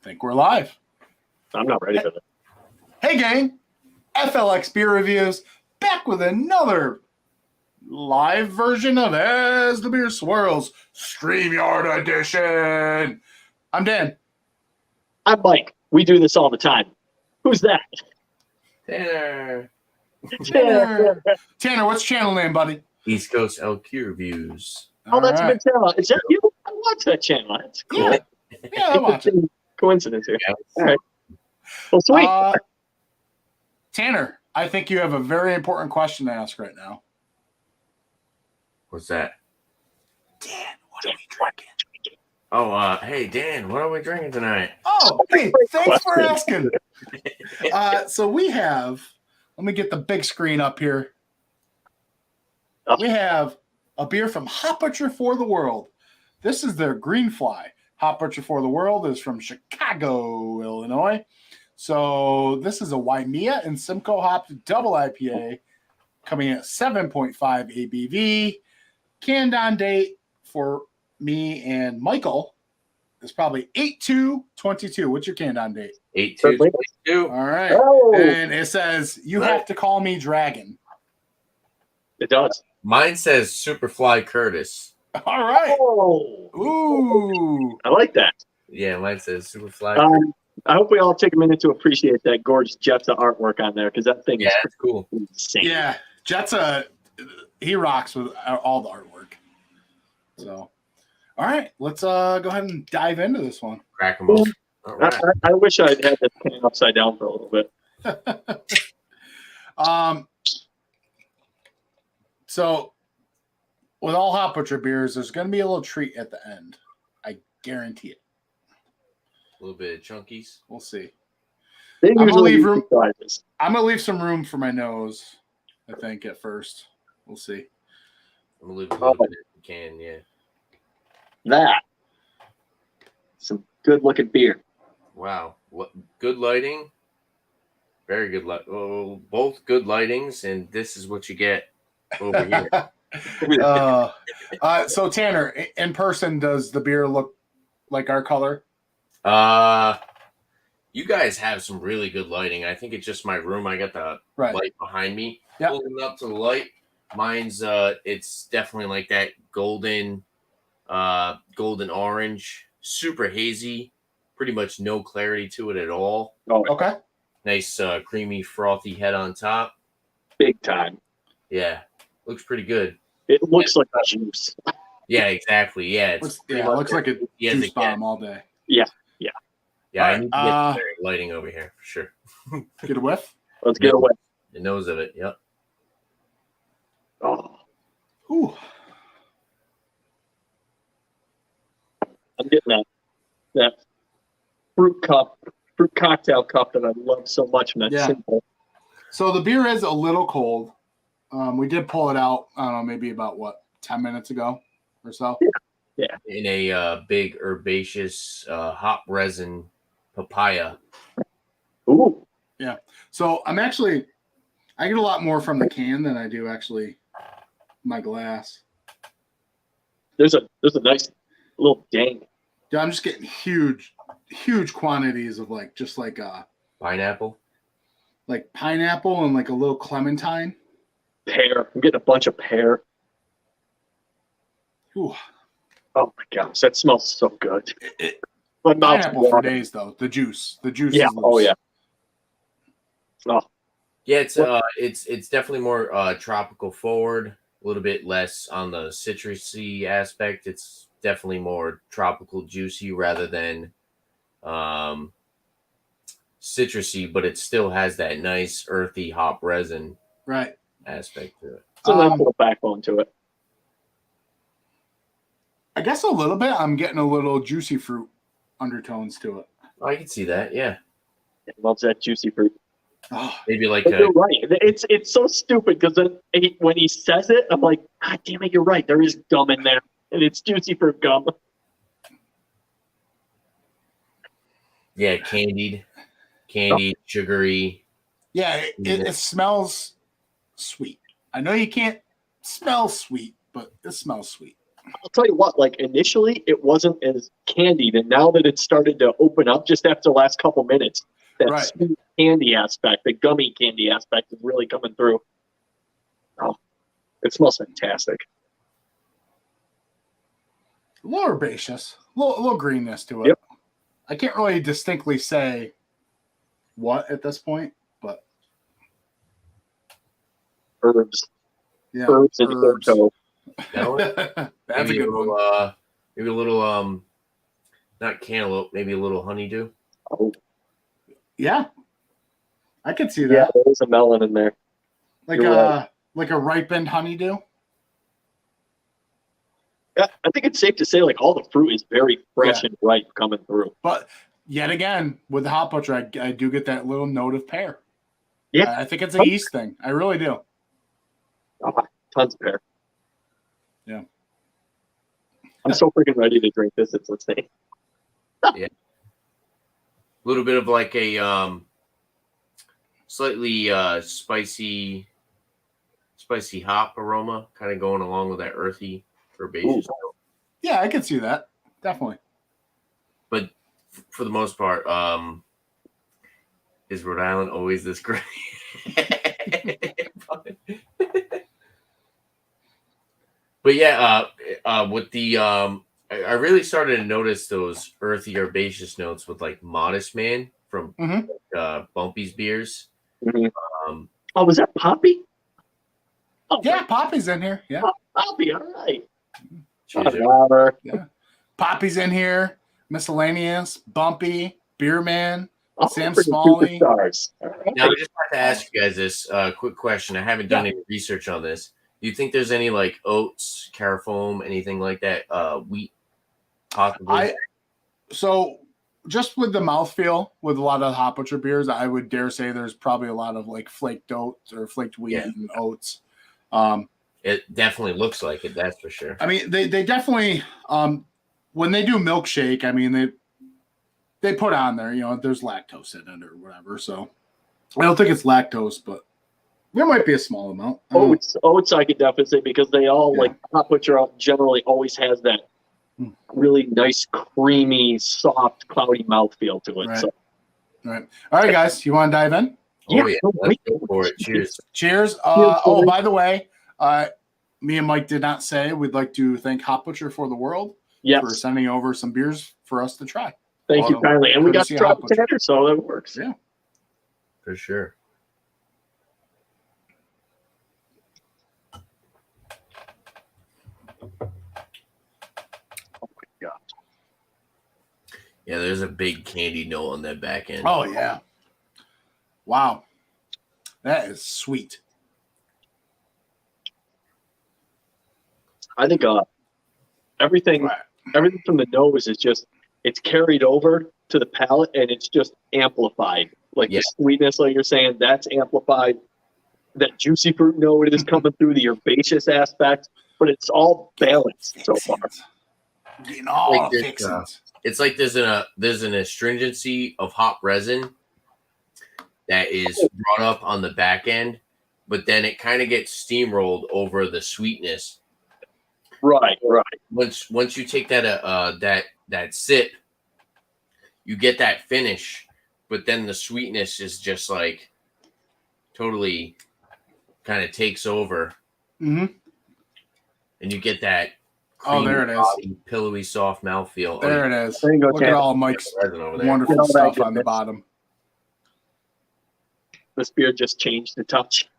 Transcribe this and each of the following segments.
think we're live. I'm not ready for that. Hey, gang. FLX Beer Reviews back with another live version of As the Beer Swirls StreamYard Edition. I'm Dan. I'm Mike. We do this all the time. Who's that? Tanner. Tanner, what's channel name, buddy? East Coast LQ Reviews. Oh, that's All a good channel. Is that you? I watch that channel. That's cool. Yeah, I watch it. Coincidence here. Yeah. All right. Well, sweet. Tanner, I think you have a very important question to ask right now. What's that? Dan, what are we drinking? Oh, hey, Dan, what are we drinking tonight? Oh, hey, thanks for asking. So we have, let me get the big screen up here. We have a beer from Hop Butcher for the World. This is their Green Fly. Hop Butcher for the World is from Chicago, Illinois. So this is a Waimea and Simcoe hopped double IPA coming at 7.5 ABV. Canned on date for me and Michael is probably 8/2/22. What's your canned on date? 8/2/22. All right. Oh. And it says, you have to call me Dragon. It does. Mine says Superfly Curtis. All right. Oh. Ooh. I like that. Yeah, mine says Superfly Curtis. I hope we all take a minute to appreciate that gorgeous Jetta artwork on there because that thing Yeah, that's cool. is insane. Yeah. Jet's he rocks with all the artwork. So, all right. Let's go ahead and dive into this one. Crack them open. All right. I wish I'd had this can upside down for a little bit. So with all Hop Butcher beers, there's going to be a little treat at the end. I guarantee it. A little bit of chunkies. We'll see. They gonna usually leave room- surprises. I'm going to leave some room for my nose, I think, at first. We'll see. I'm going to leave a little bit if you can, yeah. That. Some good looking beer. Wow. What good lighting. Very good light. Oh, both good lightings, and this is what you get over here. So Tanner, in person, does the beer look like our color? You guys have some really good lighting. I think it's just my room. I got the light behind me. Yep. Holding up to the light. Mine's it's definitely like that golden orange, super hazy, pretty much no clarity to it at all. Oh, Okay. Nice creamy frothy head on top. big time. Yeah. Looks pretty good. It looks like juice. Yeah, exactly. Yeah, It looks like a juice bomb all day. Yeah, All I right, need to get better lighting over here for sure. Get a whiff. Let's get away. The nose of it, yep. Oh, Ooh. I'm getting that fruit cocktail cup that I love so much, man. Yeah. Simple. So the beer is a little cold. We did pull it out, I don't know, maybe about 10 minutes ago or so. In a big herbaceous hop resin papaya. Ooh, So I get a lot more from the can than I do actually my glass. there's a nice little dang. Yeah, I'm just getting huge quantities of Pineapple. like pineapple and like a little clementine. Pear. I'm getting a bunch of pear. Ooh. Oh my gosh, that smells so good. My mouth's Pineapple for watering. days though. The juice. Yeah. Is loose. Oh yeah. Oh, Yeah, it's definitely more tropical forward, a little bit less on the citrusy aspect. It's definitely more tropical juicy rather than citrusy, but it still has that nice earthy hop resin Right. aspect to it. it's a nice little backbone to it. I guess a little bit. I'm getting a little juicy fruit undertones to it. I can see that, yeah. It loves that juicy fruit. Oh, Maybe like But you're right. It's so stupid because when he says it, I'm like, God damn it, you're right. There is gum in there, and it's juicy fruit gum. yeah, candied, sugary. yeah. It smells sweet. I know you can't smell sweet, but it smells sweet. I'll tell you what, like initially it wasn't as candied, and now that it's started to open up just after the last couple minutes, that Right. sweet candy aspect, the gummy candy aspect is really coming through. Oh, it smells fantastic. A little herbaceous, a little greenness to it. Yep. I can't really distinctly say what at this point, but Herbs, yeah, herbs and Orto. No, That's a maybe good little, one. maybe a little not cantaloupe, maybe a little honeydew. Oh, Yeah, I could see yeah, that. there's a melon in there. Like you're a like a ripened honeydew. Yeah, I think it's safe to say like all the fruit is very fresh and ripe coming through. But yet again, with the hot butcher, I do get that little note of pear. Yeah. I think it's a yeast thing. I really do. Oh, tons of pear. Yeah. I'm so freaking ready to drink this. It's insane. A little bit of like a slightly spicy hop aroma, kind of going along with that earthy herbaceous. Yeah, I could see that. Definitely. But for the most part, is Rhode Island always this great? But yeah, with the I really started to notice those earthy herbaceous notes with like Modest Man from Bumpy's beers. Mhm. Um, Oh, was that Poppy? Oh, Yeah, Poppy's in here. Yeah. Poppy. All right. cheers. Whatever. Poppy's in here. Miscellaneous, Bumpy, Beerman, Oh, Sam freaking Smalley. superstars. All right. Now I just have to ask you guys this quick question. I haven't done any research on this. Do you think there's any like oats, carafoam, anything like that? Wheat, possibly. So just with the mouthfeel with a lot of hot butcher beers, I would dare say there's probably a lot of like flaked oats or flaked wheat and oats. It definitely looks like it. That's for sure. I mean, they definitely when they do milkshake, I mean they put on there, there's lactose in it or whatever. So I don't think it's lactose, but there might be a small amount. Oats, I could definitely say because they all like hot butcher generally always has that really nice, creamy, soft, cloudy mouthfeel to it. Right. So. All right, guys, you want to dive in? Oh yeah, let's go for it. Cheers. Cheers. By the way, me and Mike did not say we'd like to thank Hot Butcher for the World for sending over some beers for us to try. Thank you kindly. And we got to try the tanner, so that works. Yeah. For sure. Oh my God. Yeah, there's a big candy note on that back end. Oh yeah. Wow. That is sweet. I think everything from the nose is just it's carried over to the palate and it's just amplified. Like the sweetness, like you're saying, that's amplified. That juicy fruit note is coming through the herbaceous aspect, but it's all balanced so far. Getting all the fixings. It's like there's an astringency of hop resin that is brought up on the back end, but then it kind of gets steamrolled over the sweetness. Right. Once you take that sip, you get that finish, but then the sweetness is just like totally kind of takes over, and you get that. There it is. Body, pillowy, soft mouthfeel. There it is. There you go, Look at all Mike's wonderful stuff on the bottom. This beer just changed the touch.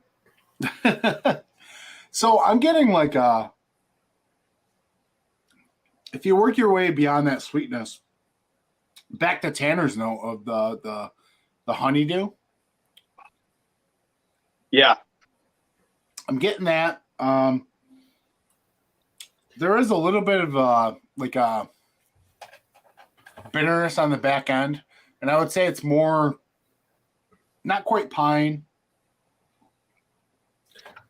So I'm getting like if you work your way beyond that sweetness, back to Tanner's note of the honeydew. Yeah. I'm getting that. There is a little bit of like a bitterness on the back end, and I would say it's more not quite pine.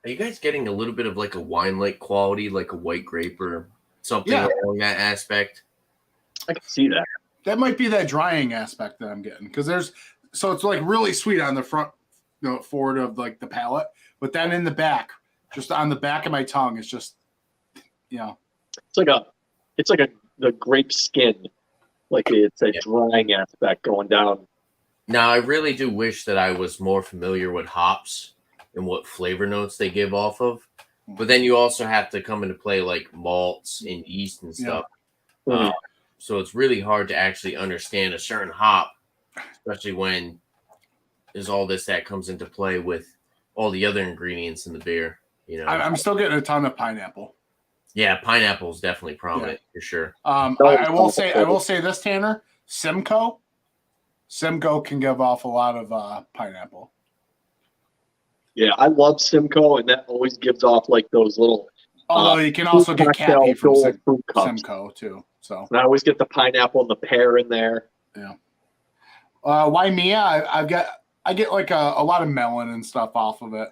Are you guys getting a little bit of like a wine-like quality, like a white grape or something along that aspect? I can see that. That might be that drying aspect that I'm getting because it's like really sweet on the front, forward of like the palate, but then in the back, just on the back of my tongue, it's just, it's like the grape skin, like it's a Yeah. drying aspect going down. Now, I really do wish that I was more familiar with hops and what flavor notes they give off of. But then you also have to come into play like malts and yeast and stuff. Mhm. So it's really hard to actually understand a certain hop, especially when there's all this that comes into play with all the other ingredients in the beer. You know, I'm still getting a ton of pineapple. yeah, pineapple is definitely prominent for sure. I will say this, Tanner. Simcoe can give off a lot of pineapple. Yeah, I love Simcoe, and that always gives off like those little. Although you can also get cocktail Cappy from gold fruit cups. Simcoe too. So And I always get the pineapple and the pear in there. yeah. Waimea, I get like a lot of melon and stuff off of it.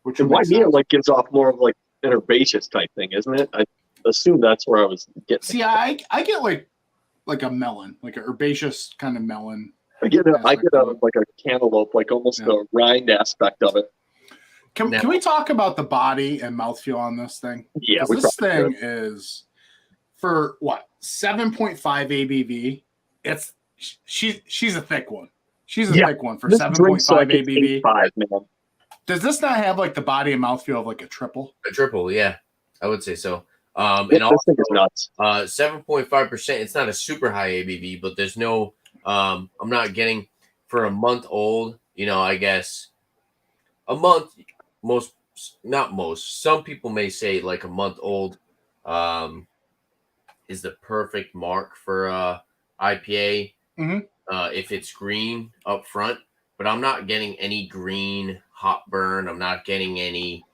Which And makes Waimea sense. like gives off more of like an herbaceous type thing, isn't it? I assume that's where I was getting. See, I get like a melon, like an herbaceous kind of melon. I get like a cantaloupe, like almost the rind aspect of it. Can we talk about the body and mouthfeel on this thing? Yeah, this thing is for what 7.5 ABV. She's a thick one. She's a thick one for 7.5 ABV. 5, man. Does this not have like the body and mouthfeel of like a triple? A triple, yeah, I would say so. And and this thing is nuts. 7.5%. It's not a super high ABV, but there's no. I'm not getting for a month old. You know, I guess a month. Some people may say like a month old is the perfect mark for IPA. Mm-hmm. If it's green up front, but I'm not getting any green hop burn. I'm not getting any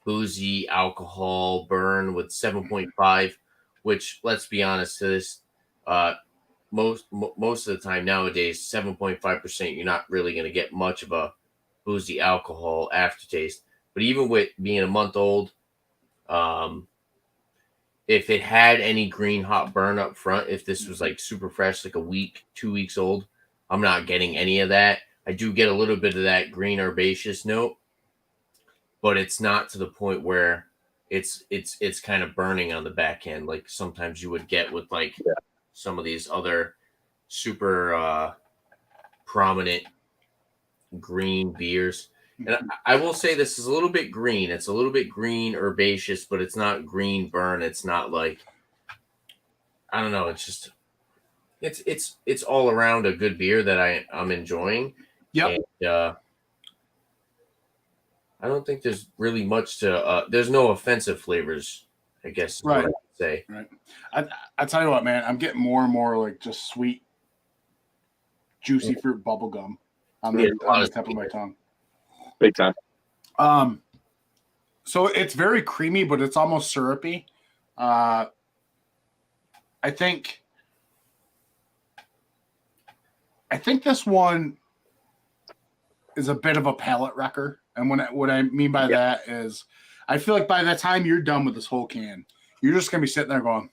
boozy alcohol burn with 7.5, which, let's be honest, to this most of the time nowadays, 7.5%, you're not really going to get much of a boozy alcohol aftertaste. But even with being a month old, if it had any green hop burn up front, if this was like super fresh, like a week, 2 weeks old, I'm not getting any of that. I do get a little bit of that green herbaceous note, but it's not to the point where it's kind of burning on the back end like sometimes you would get with like some of these other super prominent green beers. And I will say this is a little bit green. It's a little bit green herbaceous, but it's not green burn. It's not like, I don't know. It's just it's all around a good beer that I'm enjoying. Yep. And, I don't think there's really much to. There's no offensive flavors, I guess. Is Right. what I would say. Right. I tell you what, man. I'm getting more and more like just sweet, juicy fruit bubble gum on the tip of my tongue. Big time. So it's very creamy, but it's almost syrupy. I think this one is a bit of a palate wrecker. And what I mean by that is I feel like by the time you're done with this whole can, you're just going to be sitting there going,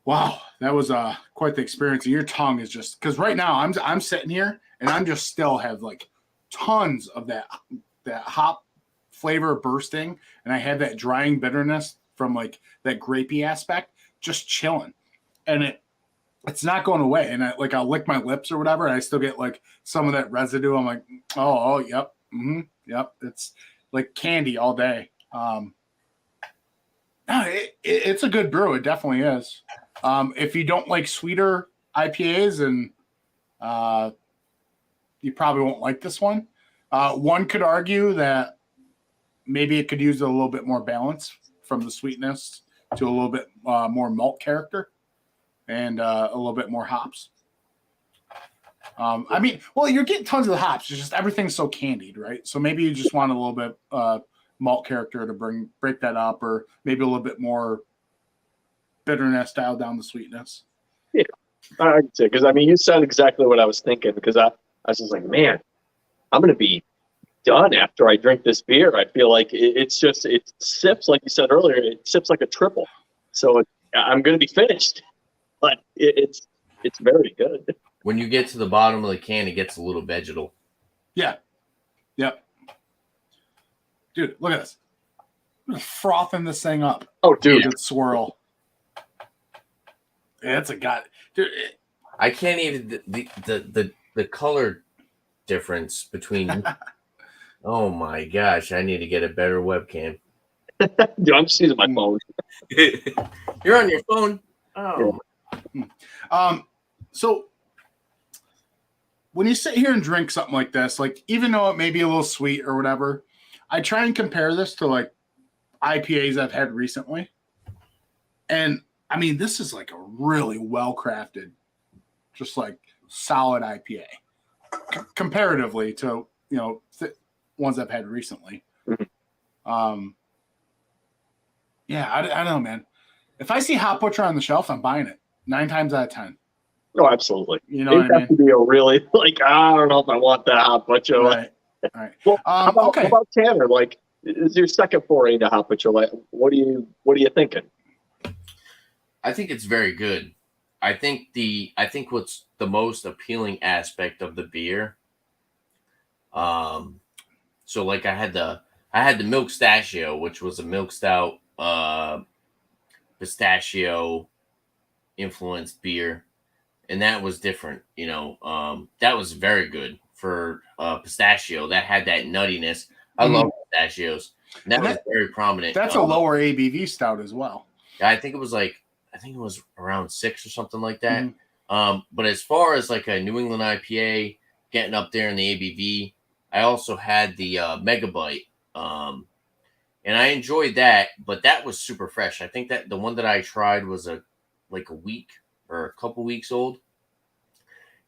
wow, that was quite the experience. And your tongue is just, because right now I'm sitting here and I'm just still have like tons of that hop flavor bursting. And I have that drying bitterness from like that grapey aspect just chilling. And it's not going away. And I'll lick my lips or whatever. And I still get like some of that residue. I'm like, oh, yep. Mm-hmm, yep. It's like candy all day. No, it's a good brew. It definitely is. If you don't like sweeter IPAs, and you probably won't like this one. One could argue that maybe it could use a little bit more balance from the sweetness to a little bit more malt character and a little bit more hops. I mean, well, you're getting tons of the hops. It's just everything's so candied, right? So maybe you just want a little bit malt character to break that up, or maybe a little bit more bitterness, dial down the sweetness. Yeah, I'd say, because I mean, you said exactly what I was thinking. Because I was just like, man, I'm gonna be done after I drink this beer. I feel like it sips, like you said earlier, it sips like a triple. So I'm gonna be finished, but it's very good. When you get to the bottom of the can, it gets a little vegetal. Yeah. Yep. Dude, look at this. frothing this thing up. Oh, dude. Good swirl. It's a god. Dude, I can't even the color difference between. Oh my gosh! I need to get a better webcam. Dude, I'm just using my phone. You're on your phone. Oh. So when you sit here and drink something like this, like even though it may be a little sweet or whatever, I try and compare this to like IPAs I've had recently. And I mean, this is like a really well crafted, just like solid IPA comparatively to, ones I've had recently. Mm-hmm. Yeah, I don't know, man. If I see Hop Butcher on the shelf, I'm buying it 9 times out of 10. Oh, absolutely. You know what I mean? To be a really I don't know if I want that Hop Butcher. Right. All right. Well, how okay. about Tanner? Like, is your second foray into Hop Butcher? Like, what are you thinking? I think it's very good. I think what's the most appealing aspect of the beer. So like I had the Milk Stachio, which was a milk stout, pistachio influenced beer, and that was different. That was very good for pistachio. That had that nuttiness. I love pistachios. And that was very prominent. That's a lower ABV stout as well. I think it was around 6 or something like that. But as far as like a New England IPA getting up there in the ABV, I also had the Megabyte. And I enjoyed that, but that was super fresh. I think that the one that I tried was a week or a couple weeks old.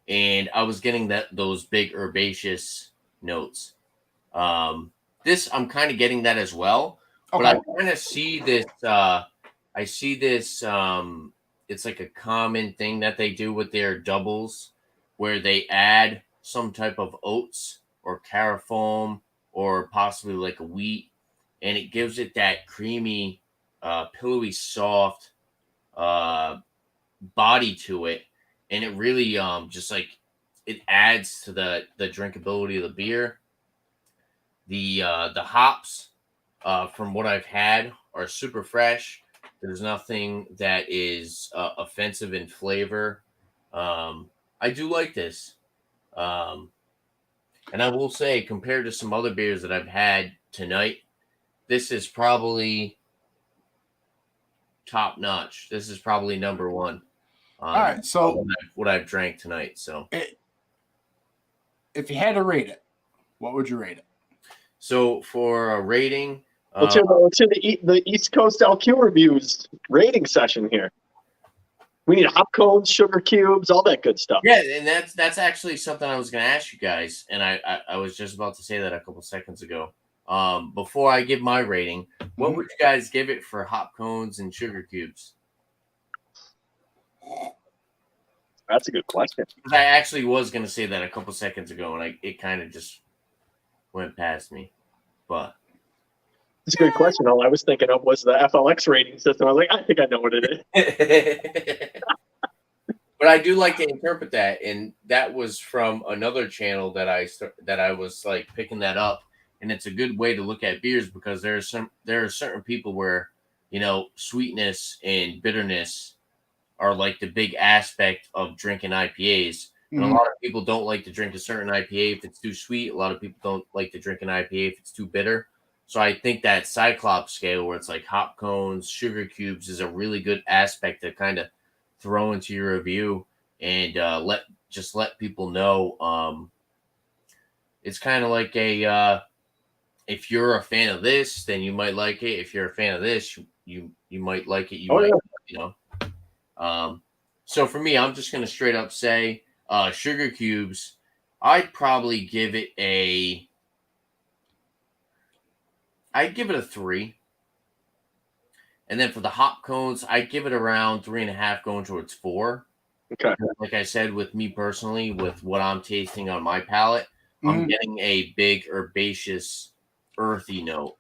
And I was getting those big herbaceous notes. This I'm kind of getting that as well. Okay. But I kind of see this it's like a common thing that they do with their doubles where they add some type of oats or carafoam or possibly like a wheat, and it gives it that creamy, pillowy, soft body to it, and it really just like it adds to the drinkability of the beer. The hops from what I've had are super fresh. There's nothing that is offensive in flavor. I do like this. And I will say, compared to some other beers that I've had tonight, this is probably top notch. This is probably number one. All right. So what I've drank tonight. So if you had to rate it, what would you rate it? So for a rating, let's hear the East Coast LQ reviews rating session here. We need hop cones, sugar cubes, all that good stuff. Yeah, and that's actually something I was going to ask you guys, and I was just about to say that a couple seconds ago. Before I give my rating, what would you guys give it for hop cones and sugar cubes? That's a good question. I actually was going to say that a couple seconds ago, and it kind of just went past me. But it's a good question. All I was thinking of was the FLX rating system. I was like, I think I know what it is. But I do like to interpret that, and that was from another channel that I was like picking that up, and it's a good way to look at beers because there are certain people where sweetness and bitterness are like the big aspect of drinking IPAs. And a lot of people don't like to drink a certain IPA if it's too sweet. A lot of people don't like to drink an IPA if it's too bitter. So I think that Cyclops scale where it's like hop cones, sugar cubes is a really good aspect to kind of throw into your review and let people know. It's kind of like if you're a fan of this, then you might like it. If you're a fan of this, you might like it. So for me, I'm just going to straight up say sugar cubes, I'd probably give it a 3. And then for the hop cones, I'd give it around 3.5 going towards 4. Okay. Like I said, with me personally, with what I'm tasting on my palate, I'm getting a big herbaceous, earthy note.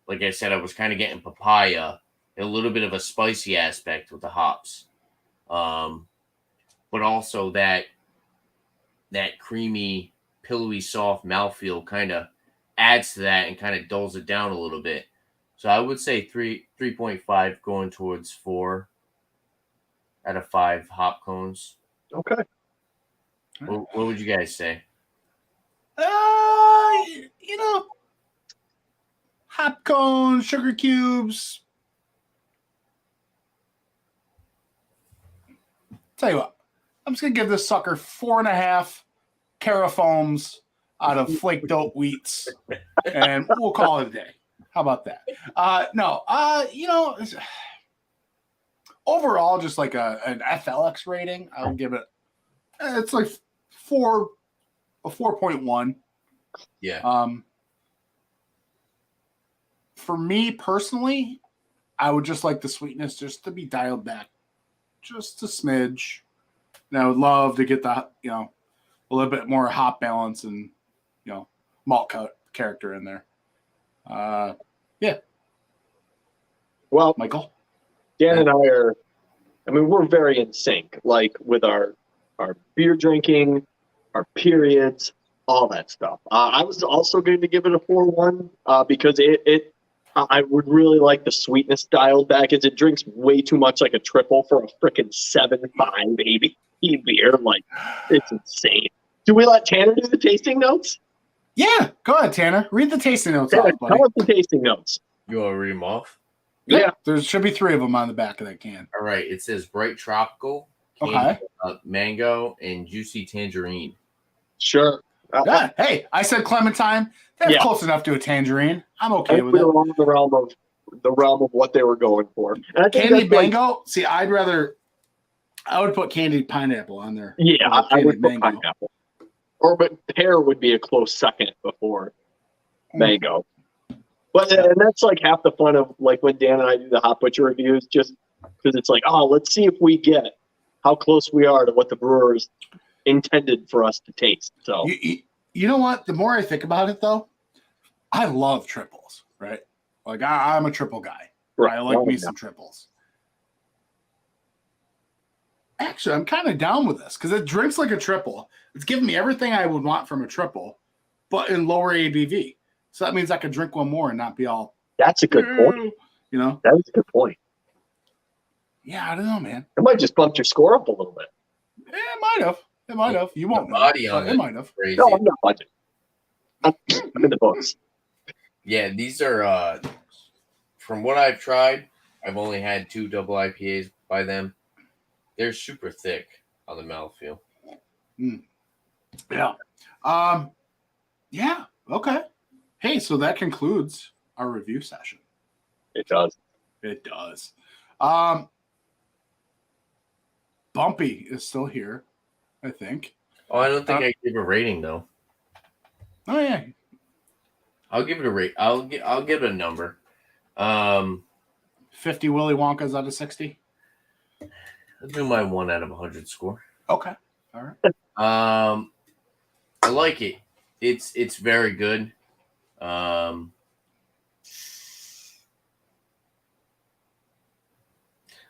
Like I said, I was kind of getting papaya, a little bit of a spicy aspect with the hops. But also that creamy, pillowy, soft mouthfeel kind of adds to that and kind of dulls it down a little bit. So I would say 3.5 going towards 4 out of 5 hop cones. Okay. What would you guys say? You know, hop cones, sugar cubes. Tell you what, I'm just gonna give this sucker 4.5 carafoams out of flaked oat wheats, and we'll call it a day. How about that? No, you know, overall, just like an FLX rating, I'll give it. It's like a 4.1. Yeah. For me personally, I would just like the sweetness just to be dialed back just a smidge. And I would love to get the, you know, a little bit more hop balance and, you know, malt character in there. Yeah. Well, Michael? Dan and I we're very in sync, like with our beer drinking, our periods, all that stuff. I was also going to give it a 4.1 because I would really like the sweetness dialed back, as it drinks way too much like a triple for a freaking 7.5 ABV beer. Like, it's insane. Do we let Tanner do the tasting notes? Yeah, go ahead, Tanner. Read the tasting notes Tanner, off, buddy. tell us the tasting notes. You want to read them off? Yeah. There should be 3 of them on the back of that can. All right. It says bright tropical, Okay. mango, and juicy tangerine. Sure. Yeah. Hey, I said clementine. That's close enough to a tangerine. I'm okay with it. We're on the realm of what they were going for. And I think Candied that's mango. See, I would put candied pineapple on there. Yeah, over I would put mango. pineapple. But pear would be a close second before mango. But and that's like half the fun of like when Dan and I do the Hop Butcher reviews, just because it's like, oh, let's see if we get how close we are to what the brewers intended for us to taste. So you know what? The more I think about it, though, I love triples. Right? Like I'm a triple guy. Right. I like me some triples. Actually, I'm kind of down with this because it drinks like a triple. It's giving me everything I would want from a triple, but in lower ABV. So that means I could drink one more and not be all. That's a good point. You know? That is a good point. Yeah, I don't know, man. It might just bump your score up a little bit. Yeah, it might have. It might have. You won't know. Body on It might have. Crazy. No, I'm not budging. I'm in the books. Yeah, these are from what I've tried. I've only had 2 double IPAs by them. They're super thick on the mouthfeel. Yeah. Yeah. Okay. Hey, so that concludes our review session. It does. It does. Bumpy is still here, I think. Oh, I don't think I give a rating though. Oh yeah. I'll give it a rate. I'll give it a number. 50 Willy Wonkas out of 60. I'll do my 1 out of 100 score. Okay. All right. I like it. It's very good.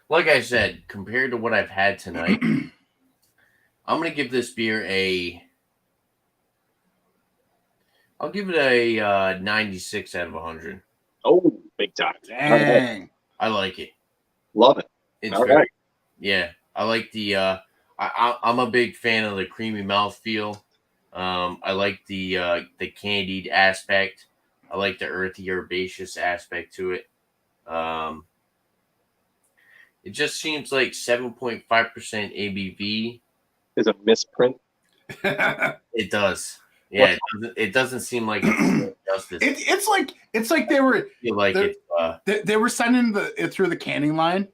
Like I said, compared to what I've had tonight, I'm gonna give this beer I'll give it a 96 out of 100. Oh, big time. Dang. I like it. Love it. It's All very, right. yeah. I like the I'm a big fan of the creamy mouthfeel. I like the candied aspect. I like the earthy herbaceous aspect to it. It just seems like 7.5% ABV Is a misprint. It does. Yeah, it doesn't seem like it's justice. It's like they were I feel like it's they were sending it through the canning line,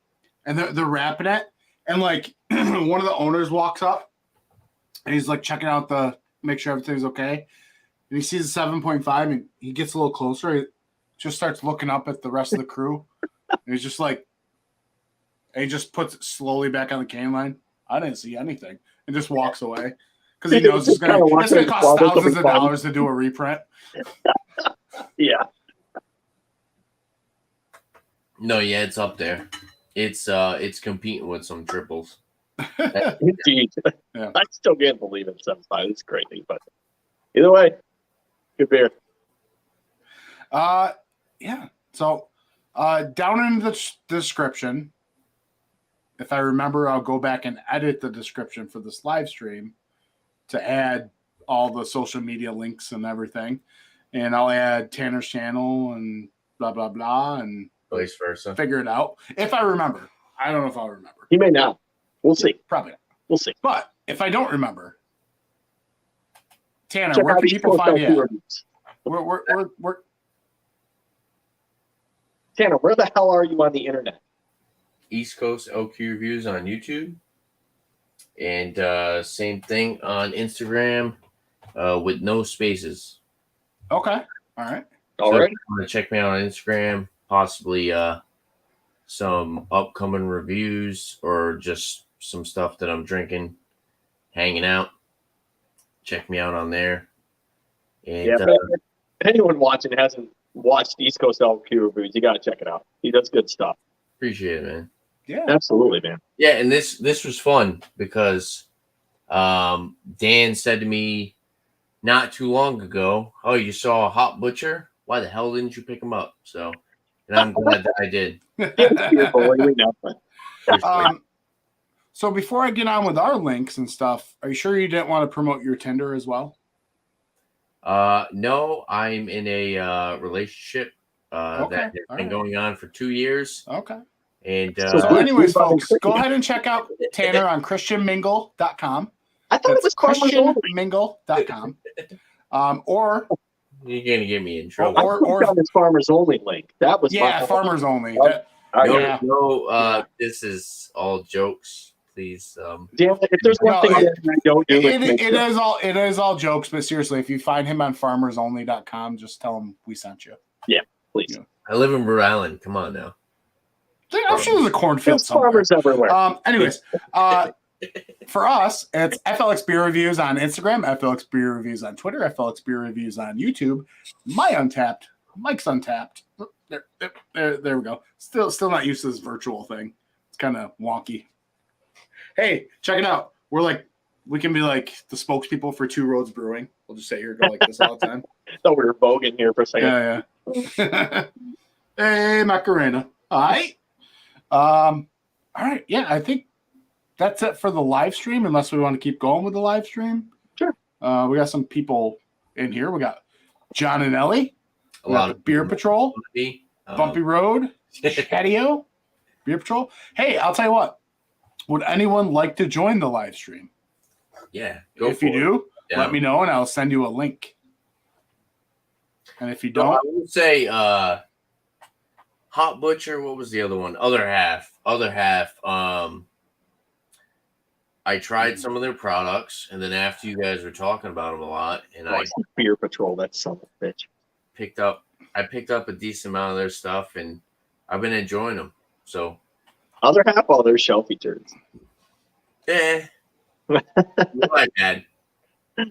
and they're wrapping it, and like one of the owners walks up, and he's like checking out make sure everything's okay, and he sees a 7.5, and he gets a little closer. He just starts looking up at the rest of the crew, and he's just like, and he just puts it slowly back on the canning line. I didn't see anything, and just walks away. Because he knows it's going to cost thousands of dollars to do a reprint. Yeah. No, yeah, it's up there. It's competing with some triples. Indeed. Yeah. I still can't believe it's 7.5. It's crazy, but either way, good beer. Yeah. So Down in the description, if I remember, I'll go back and edit the description for this live stream to add all the social media links and everything. And I'll add Tanner's channel and blah, blah, blah, and Vice versa. figure it out. If I remember. I don't know if I'll remember. He may not. We'll see. Probably not. We'll see. But if I don't remember, Tanner, Check where out can East people Coast find LQ you? reviews. We're Tanner, where the hell are you on the internet? East Coast LQ Reviews on YouTube. And same thing on Instagram with no spaces. okay. All right. All So right. if you want to check me out on Instagram, possibly some upcoming reviews or just some stuff that I'm drinking, hanging out. Check me out on there. And Yeah, if anyone watching hasn't watched East Coast LQ reviews, you got to check it out. He does good stuff. appreciate it, man. Yeah. Absolutely, man. Yeah, and this was fun because Dan said to me not too long ago, "Oh, you saw a hot butcher? Why the hell didn't you pick him up?" So, and I'm glad that I did. Boy, we know. So before I get on with our links and stuff, are you sure you didn't want to promote your Tinder as well? No, I'm in a relationship Okay, that has all been right. going on for 2 years. Okay. And So So, Blue- anyways, Blue Button folks, go ahead and check out Tanner on ChristianMingle.com. I thought it was That's Farmers Only. ChristianMingle.com. Or you're gonna get me in trouble. I clicked on this Farmers Only link. That was yeah, farmers only. Oh. That- All right. Yeah. No, this is all jokes. Please, Dan, if there's one No, thing it- that I don't do, it's make it sure- is all jokes, but seriously, if you find him on farmersonly.com, just tell him we sent you. please. I live in Rhode Island. Come on now. I'm sure there's a cornfield There's somewhere. farmers everywhere. Anyways, for us, it's FLX Beer Reviews on Instagram, FLX Beer Reviews on Twitter, FLX Beer Reviews on YouTube. My Untapped, Mike's Untapped. There we go. Still not used to this virtual thing. It's kind of wonky. Hey, check it out. We can be like the spokespeople for Two Roads Brewing. We'll just sit here and go like this all the time. Thought we were voguing here for a second. Yeah. Hey, Macarena. All right. All right. Yeah, I think that's it for the live stream, unless we want to keep going with the live stream. Sure. We got some people in here. We got John and Ellie. A We got lot the of Beer Patrol, Bumpy Road, Road. Patio, Beer Patrol. Hey, I'll tell you what. Would anyone like to join the live stream? Yeah, go If for you it. do, Yeah. let me know and I'll send you a link. And if you No, don't, I would say Hot Butcher. What was the other one? Other half. I tried some of their products, and then after you guys were talking about them a lot, and I Beer Patrol, that son of a bitch. picked up a decent amount of their stuff, and I've been enjoying them. So, Other half, all their shelfie turds. my bad. all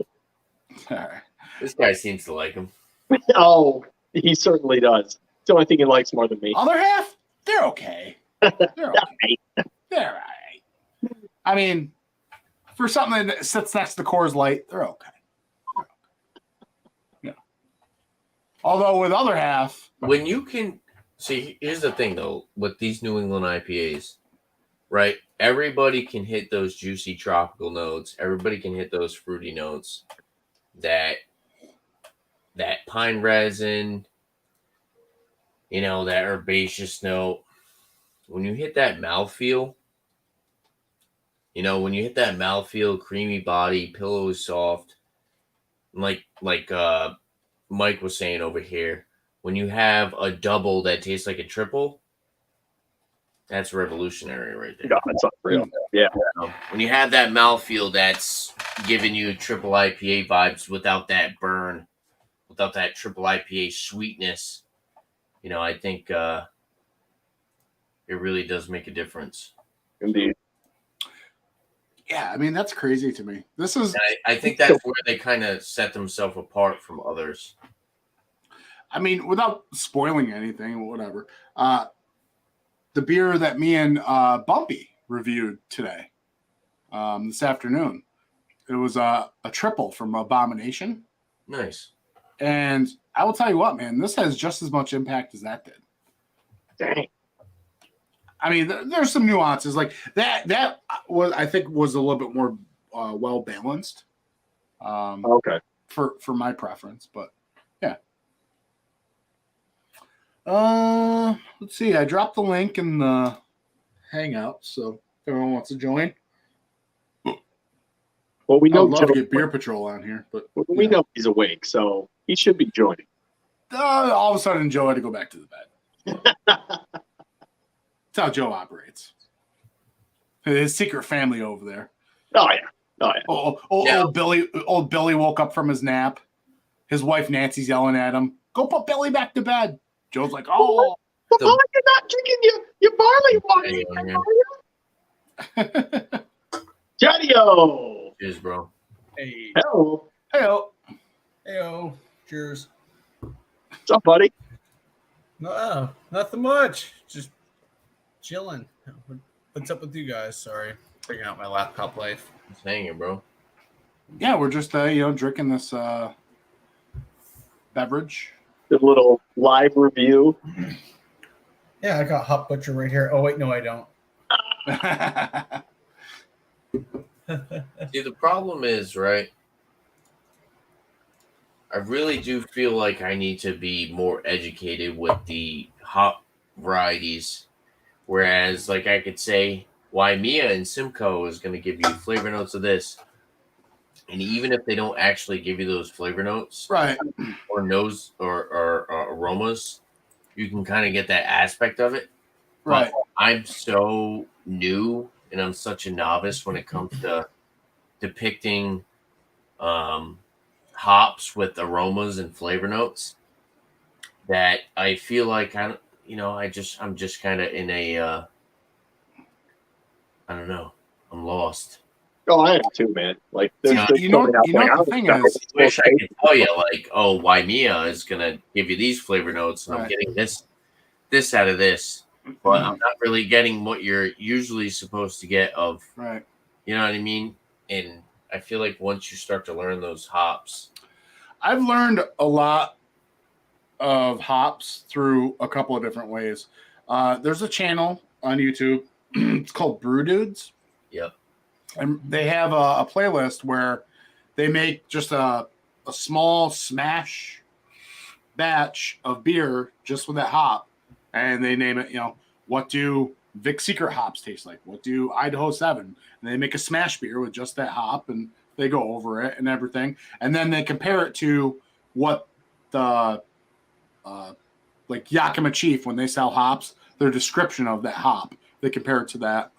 right. This guy seems to like them. Oh, he certainly does. It's the only thing he likes more than me. Other half, they're okay. They're okay. They're all right. I mean, for something that sits next to Coors Light, they're okay. Yeah. Although with other half, When you can see, here's the thing though, with these New England IPAs, right? Everybody can hit those juicy tropical notes. Everybody can hit those fruity notes. That pine resin, that herbaceous note. When you hit that mouthfeel, creamy body, pillowy soft, like Mike was saying over here, when you have a double that tastes like a triple, that's revolutionary right there. God, that's unreal. Yeah. When you have that mouthfeel that's giving you triple IPA vibes without that burn, without that triple IPA sweetness, I think it really does make a difference. Indeed. yeah, I mean that's crazy to me. This is, And I think that's where they kind of set themselves apart from others. I mean, without spoiling anything, whatever. The beer that me and Bumpy reviewed today, this afternoon, it was a triple from Abomination. Nice. And I will tell you what, man, this has just as much impact as that did. Dang. I mean, there's some nuances like that. That was, I think, was a little bit more well balanced. Okay. For my preference, but yeah. Let's see. I dropped the link in the Hangout, so if everyone wants to join. Well, we I know would love to Joe, get Beer Patrol on here, but we know he's awake, so he should be joining. all of a sudden Joe had to go back to the bed. That's how Joe operates. His secret family over there. Oh yeah. Old Billy woke up from his nap. His wife Nancy's yelling at him, "Go put Billy back to bed." Joe's like, "Oh, But Mom, you're not drinking your barley water. Jadio. Cheers, bro. Hey, Hello. Hey-o." heyo, cheers. What's up, buddy? No, nothing much. Just chilling. What's up with you guys? Sorry, figuring out my laptop life. Just hanging, bro. Yeah, we're just drinking this beverage. The little live review. Yeah, I got Hot Butcher right here. Oh wait, no, I don't. See, the problem is, right? I really do feel like I need to be more educated with the hop varieties. Whereas, like, I could say Waimea and Simcoe is going to give you flavor notes of this. And even if they don't actually give you those flavor notes, Right. or nose or aromas, you can kind of get that aspect of it. Right. But I'm so new and I'm such a novice when it comes to depicting hops with aromas and flavor notes that I feel like I'm just kind of in a I don't know. I'm lost. Oh, I am too, man. Like, there's Yeah, you know what the thing is? I wish I could tell you, like, oh, Waimea is gonna give you these flavor notes, and I'm Right. getting this out of this, but I'm not really getting what you're usually supposed to get of, Right. you know what I mean? And I feel like once you start to learn those hops, I've learned a lot of hops through a couple of different ways. There's a channel on YouTube. It's called Brew Dudes. yep, And they have a playlist where they make just a small smash batch of beer just with that hop. And they name it, what do Vic Secret hops taste like? What do Idaho 7? And they make a smash beer with just that hop and they go over it and everything. And then they compare it to what the, like Yakima Chief, when they sell hops, their description of that hop, they compare it to that.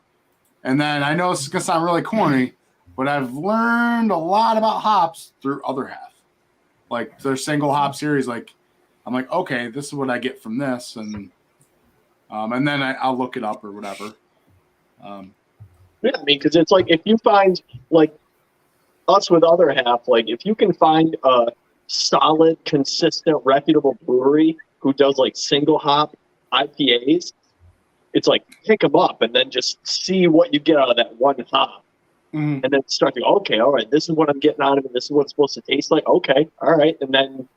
And then I know this is going to sound really corny, but I've learned a lot about hops through Other Half. Like their single hop series, like I'm like, okay, this is what I get from this. And then I'll look it up or whatever. Yeah, I mean, because it's like if you find, like, us with Other Half, like, if you can find a solid, consistent, reputable brewery who does, like, single hop IPAs, it's like pick them up and then just see what you get out of that one hop. Mm-hmm. And then start to go, okay, all right, this is what I'm getting out of it. This is what it's supposed to taste like. Okay, all right. And then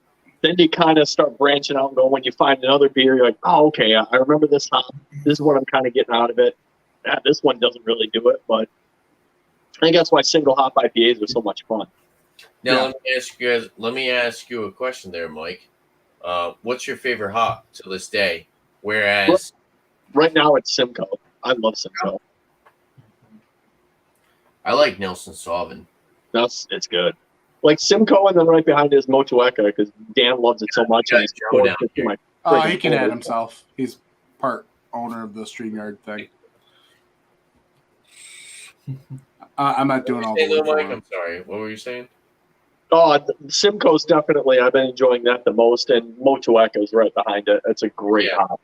you kind of start branching out and go, when you find another beer, you're like, oh, okay, I remember this hop. This is what I'm kind of getting out of it. Yeah, this one doesn't really do it, but I think that's why single hop IPAs are so much fun. Now let me ask you a question there, Mike. What's your favorite hop to this day? Whereas Right now it's Simcoe. I love Simcoe. I like Nelson Sauvin. It's good. Like Simcoe, and then right behind it is Motueka because Dan loves it so much. Yeah, and he's Joe down forced to here. my He can friggin' add folder. himself. He's part owner of the StreamYard thing. I'm not doing all the Hey, no, work for Mike, him. I'm sorry. What were you saying? Oh, Simcoe's definitely. I've been enjoying that the most, and Motueka's right behind it. It's a great Yeah. hop.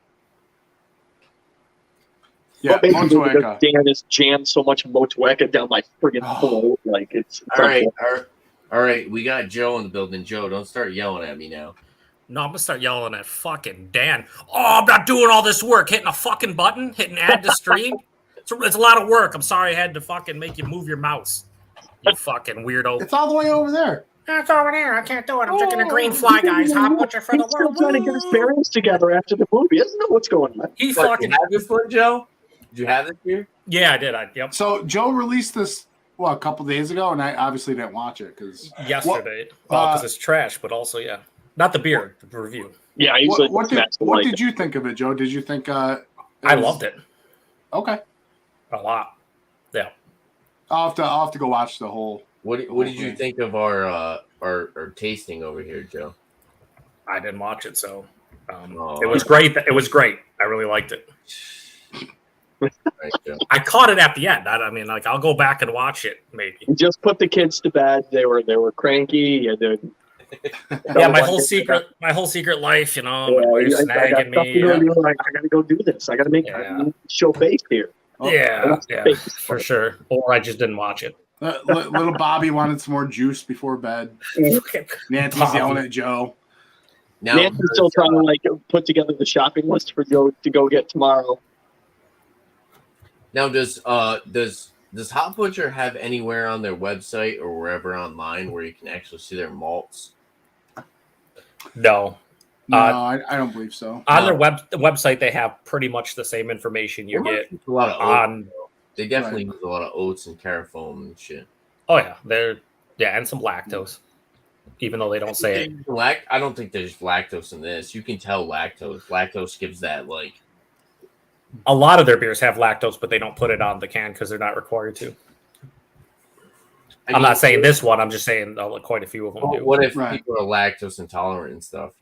Yeah, But basically, because Motueka. Dan has jammed so much Motueka down my friggin' Oh. throat, like it's All right. We got Joe in the building. Joe, don't start yelling at me now. No, I'm gonna start yelling at fucking Dan. Oh, I'm not doing all this work, hitting a fucking button, hitting add to stream. It's a lot of work. I'm sorry I had to fucking make you move your mouse. You fucking weirdo. It's all the way over there. That's over there. I can't do it. I'm drinking a green fly, guys. Hot butcher for the He's still world. trying to get his bearings together after the movie. He doesn't know what's going on. He But fucking you have this one, Joe? Did you have this here? yeah, I did. Yep. So Joe released this a couple days ago, and I obviously didn't watch it because Yesterday, because it's trash, but also not the beer, the review. Yeah, I usually what like did you think of it, Joe? Did you think I was- loved it Okay, a lot. Yeah. I'll have to go watch the whole. What did you think of our tasting over here, Joe? I didn't watch it, so Oh. it was great. It was great. I really liked it. Right, Joe. I caught it at the end. I mean, like I'll go back and watch it maybe. He just put the kids to bed. They were cranky. And Yeah, my whole secret life, my wife's snagging me. Like, I gotta go do this. I gotta make show face here. Yeah, for sure. Or I just didn't watch it. Little Bobby wanted some more juice before bed. Nancy's Bobby. yelling at Joe. Now, Nancy's still trying to put together the shopping list for Joe to go get tomorrow. Now, does Hot Butcher have anywhere on their website or wherever online where you can actually see their malts? No. No, I don't believe so. On their website, they have pretty much the same information you They get use a lot of oats. on. They definitely use a lot of oats and carafoam and shit. Oh yeah, and some lactose, even though they don't say it. I don't think there's lactose in this. You can tell lactose. Lactose gives that A lot of their beers have lactose, but they don't put it on the can because they're not required to. I'm not saying this one. I'm just saying quite a few of them do. What if Right. people are lactose intolerant and stuff?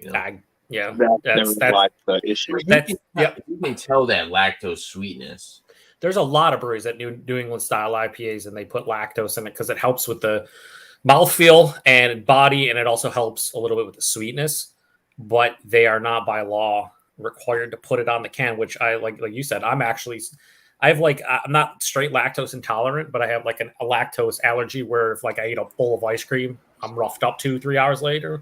Yeah, That's the issue. You can tell that lactose sweetness. There's a lot of breweries that do New England style IPAs, and they put lactose in it because it helps with the mouthfeel and body, and it also helps a little bit with the sweetness. But they are not by law required to put it on the can, which I like you said. I'm not straight lactose intolerant, but I have a lactose allergy where if I eat a bowl of ice cream, I'm roughed up 2-3 hours later.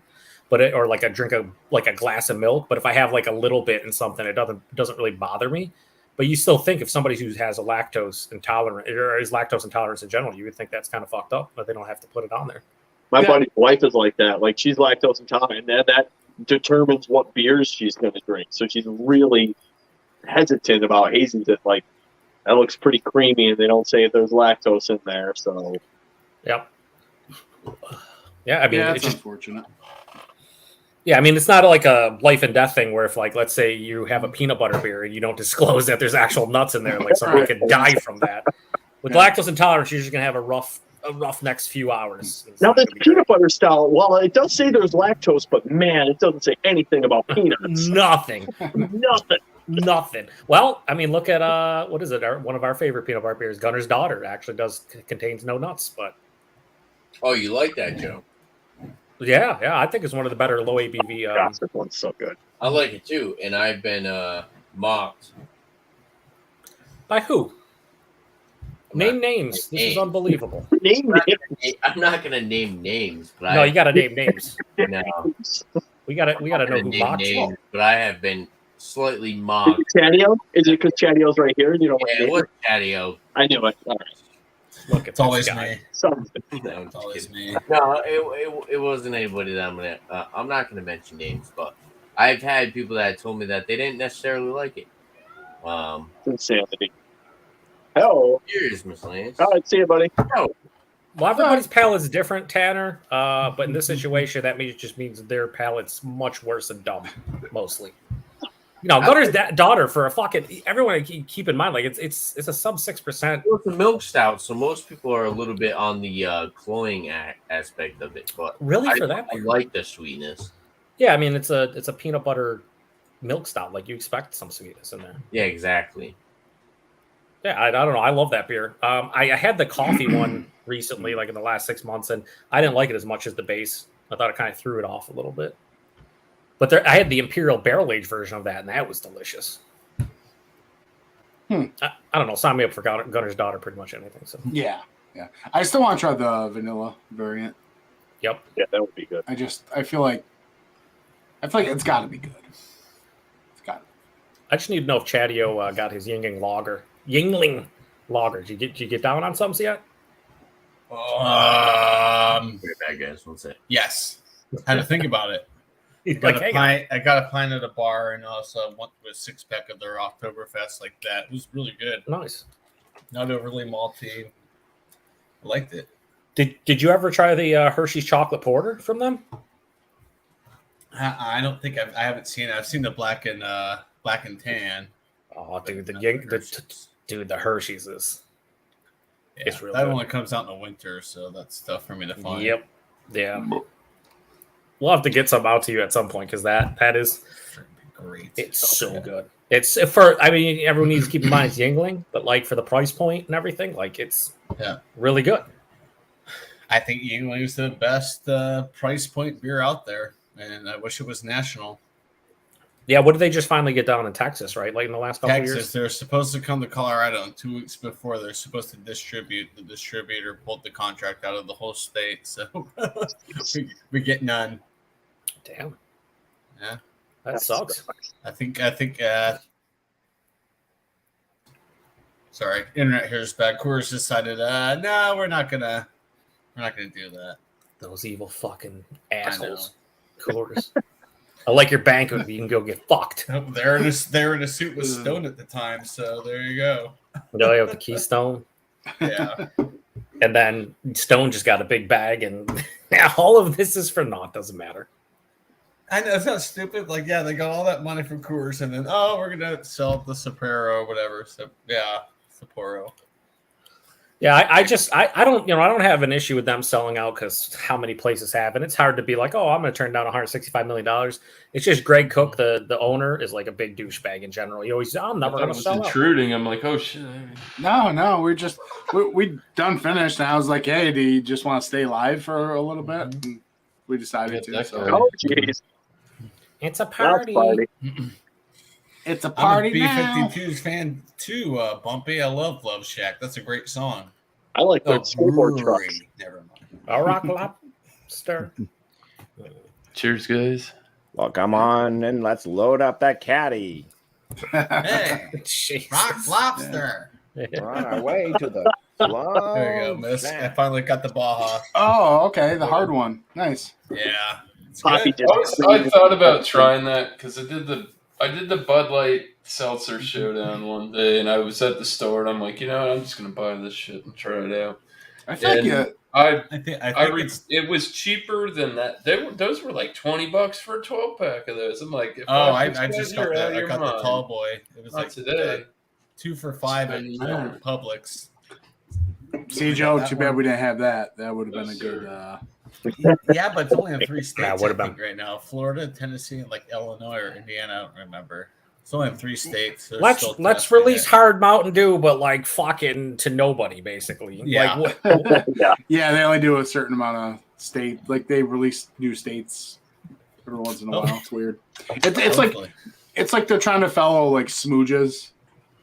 But or I drink a glass of milk. But if I have a little bit in something, it doesn't really bother me. But you still think if somebody who has a lactose intolerant or is lactose intolerance in general, you would think that's kind of fucked up, but they don't have to put it on there. My buddy's wife is like that. She's lactose intolerant, and that determines what beers she's going to drink. So she's really hesitant about hazies. That that looks pretty creamy, and they don't say if there's lactose in there. So, yep. Yeah, I mean, It's it's just unfortunate. yeah, I mean, it's not a life and death thing where if let's say you have a peanut butter beer and you don't disclose that there's actual nuts in there, somebody could die from that. With lactose intolerance, you're just gonna have a rough next few hours. now this peanut butter style, well, it does say there's lactose, but man, it doesn't say anything about peanuts. Nothing. Nothing. Well, I mean, look at what is it? One of our favorite peanut butter beers, Gunner's Daughter, actually contains no nuts. But Oh, you like that, Joe? yeah, I think it's one of the better low ABV. Gosh, this one's so good. I like it too, and I've been mocked. By who? I'm Name not- names. This is unbelievable. Name it. I'm not gonna name names, but No, you got to name names. no, We got to I'm know gonna who name mocked you. names, but I have been slightly Is mocked. it Chatio? Is it because Chatio's right here and you don't Yeah, like it was Patio. I knew it. All right. Look at It's always this guy. me. Something. No, I'm It's just always kidding. me. No, it wasn't anybody that I'm not gonna mention names, but I've had people that told me that they didn't necessarily like it. It's insanity. Hell. Cheers, Miss Lance. All right, see you, buddy. Well, everybody's palate's different, Tanner. But in this situation, that just means their palate's much worse than dumb, mostly. Gunner's daughter for a fucking everyone. Keep in mind, it's a sub 6%. Well, it's a milk stout, so most people are a little bit on the cloying aspect of it. But Really, for I that? like the sweetness. Yeah, I mean, it's a peanut butter milk stout. You expect some sweetness in there. Yeah, exactly. Yeah, I don't know. I love that beer. I had the coffee one recently, in the last 6 months, and I didn't like it as much as the base. I thought it kind of threw it off a little bit. But I had the Imperial Barrel Age version of that, and that was delicious. I don't know. Sign me up for Gunner's Daughter, pretty much anything. So Yeah. I still want to try the vanilla variant. yep. Yeah, that would be good. I feel like it's got to be good. It's got. I just need to know if Chatio got his Yingling Lager. Did you get down on some yet? bad, guys. What's it? Yes. Had to think about it. I Like, got, a hang on. pint, I got a pint at a bar and also went with a 6-pack of their Oktoberfest like that. It was really good. Nice. Not overly malty. I liked it. Did you ever try the Hershey's chocolate porter from them? I don't think I haven't seen it. I've seen the black and tan. Oh, dude, But not Hershey's. the Hershey's is. Yeah, It's real that good. only comes out in the winter, so that's tough for me to find. Yep. Yeah. We'll have to get some out to you at some point because that is Great. it's so good. It's for I mean everyone needs to keep in mind it's Yingling, but like for the price point and everything, like it's really good. I think Yingling's the best price point beer out there, and I wish it was national. Yeah, what did they just finally get down in Texas, right? Like in the last couple of Texas, years? they're supposed to come to Colorado, and 2 weeks before they're supposed to distribute. The distributor pulled the contract out of the whole state, so we get none. Damn. Yeah. That sucks. I think. Sorry, internet here is bad. Coors decided, no, we're not gonna do that. Those evil fucking assholes. Coolers. I like your bank you can go get fucked. They're in a suit with Stone at the time, so there you go. No, you have the Keystone. Yeah. And then Stone just got a big bag, and all of this is for naught. Doesn't matter. I know it's not stupid. Like, yeah, they got all that money from Coors, and then we're gonna sell the Sapporo or whatever. So yeah, Sapporo. Yeah, I don't have an issue with them selling out because how many places have, and it's hard to be like, oh, I'm going to turn down $165 million. It's just Greg Cook, the owner, is like a big douchebag in general. You always, I'm never going to sell out. Intruding. I'm like, oh shit. No, we done finished, and I was like, hey, do you just want to stay live for a little bit? And we decided to. So. Oh, jeez. It's a That's party. party. It's a I'm a party now. B-52s fan too, Bumpy. I love Love Shack. That's a great song. I like their skateboard brewery. trucks. Never mind. A rock lobster. Cheers, guys. Well, come on and let's load up that caddy. Hey, Jesus. Rock Lobster. We're on our way to the long There you go, miss. I snack. finally got the Baja. Oh, okay, the hard one. Nice. Yeah. It's Poppy good. just I thought about trying that because I did the Bud Light Seltzer Showdown one day, and I was at the store, and I'm like, you know what, I'm just gonna buy this shit and try it out. I think And I I think it was cheaper than that. Those were like $20 for a 12-pack of those. I'm like, I just got that. the tall boy. It was Not like today. 2 for $5 at $99. Publix. See, Joe, too bad we didn't have that. That would have been a Yes, good. sir. Yeah, but it's only in 3 states. That I would've think, right now: Florida, Tennessee, and like Illinois or Indiana. I don't remember. It's only in 3 states. They're still Let's testing release it. Hard Mountain Dew, but like fucking to nobody, basically. Yeah. Like, what, Yeah, they only do a certain amount of state. Like they release new states every once in a while. It's weird. Hopefully. It's like they're trying to follow like Smooge's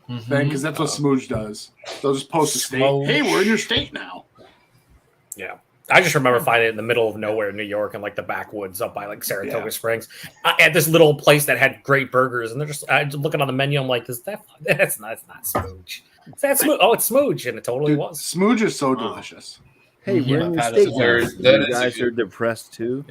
Mhm. thing because that's what Smooge does. They'll just post a state. Smooge. Hey, we're in your state now. yeah. I just remember finding it in the middle of nowhere, New York, and like the backwoods up by like Saratoga Yeah. Springs, at this little place that had great burgers. And they're just looking on the menu. I'm like, that's not Smooge. Is that Smooge? Oh, it's Smooge, and it totally Dude, was. Smooge is so delicious. Hey, Yeah, we're in your that state is- now. There's- that You is a guys good- are depressed too.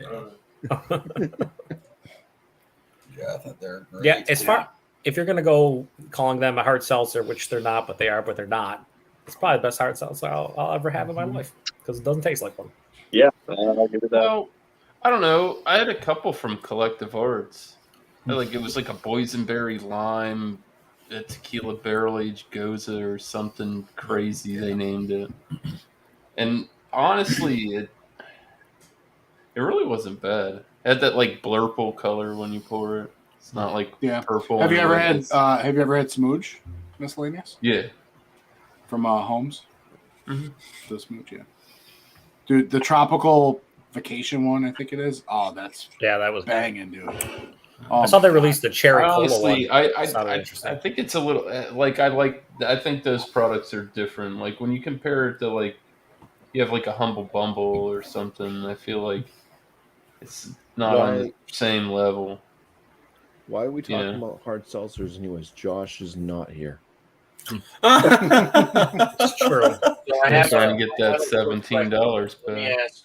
Yeah, I thought they were great. Yeah, if you're gonna go calling them a hard seltzer, which they're not, but they are, but they're not. It's probably the best hard seltzer I'll ever have in my life because it doesn't taste like one. Yeah, I'll give it that. Well, I don't know. I had a couple from Collective Arts. Like it was like a boysenberry lime, a tequila barrel aged goza or something crazy. They named it, and honestly, it really wasn't bad. It had that like blurple color when you pour it. It's not like Yeah. purple. Have you and ever red. had It's- Have you ever had Smooge miscellaneous Yeah. from Holmes? Mhm. The Smooge, yeah. Dude, the tropical vacation one, I think it is. Oh, that's Yeah, that was bad. banging, dude. I saw they released the cherry cola Honestly, one. I Sounded interesting. I think it's a little I think those products are different. Like when you compare it to like you have like a Humble Bumble or something, I feel like it's not on the same level. Why are we talking Yeah. about hard seltzers anyways? Josh is not here. It's true. I'm trying to get that $17 back. Yes.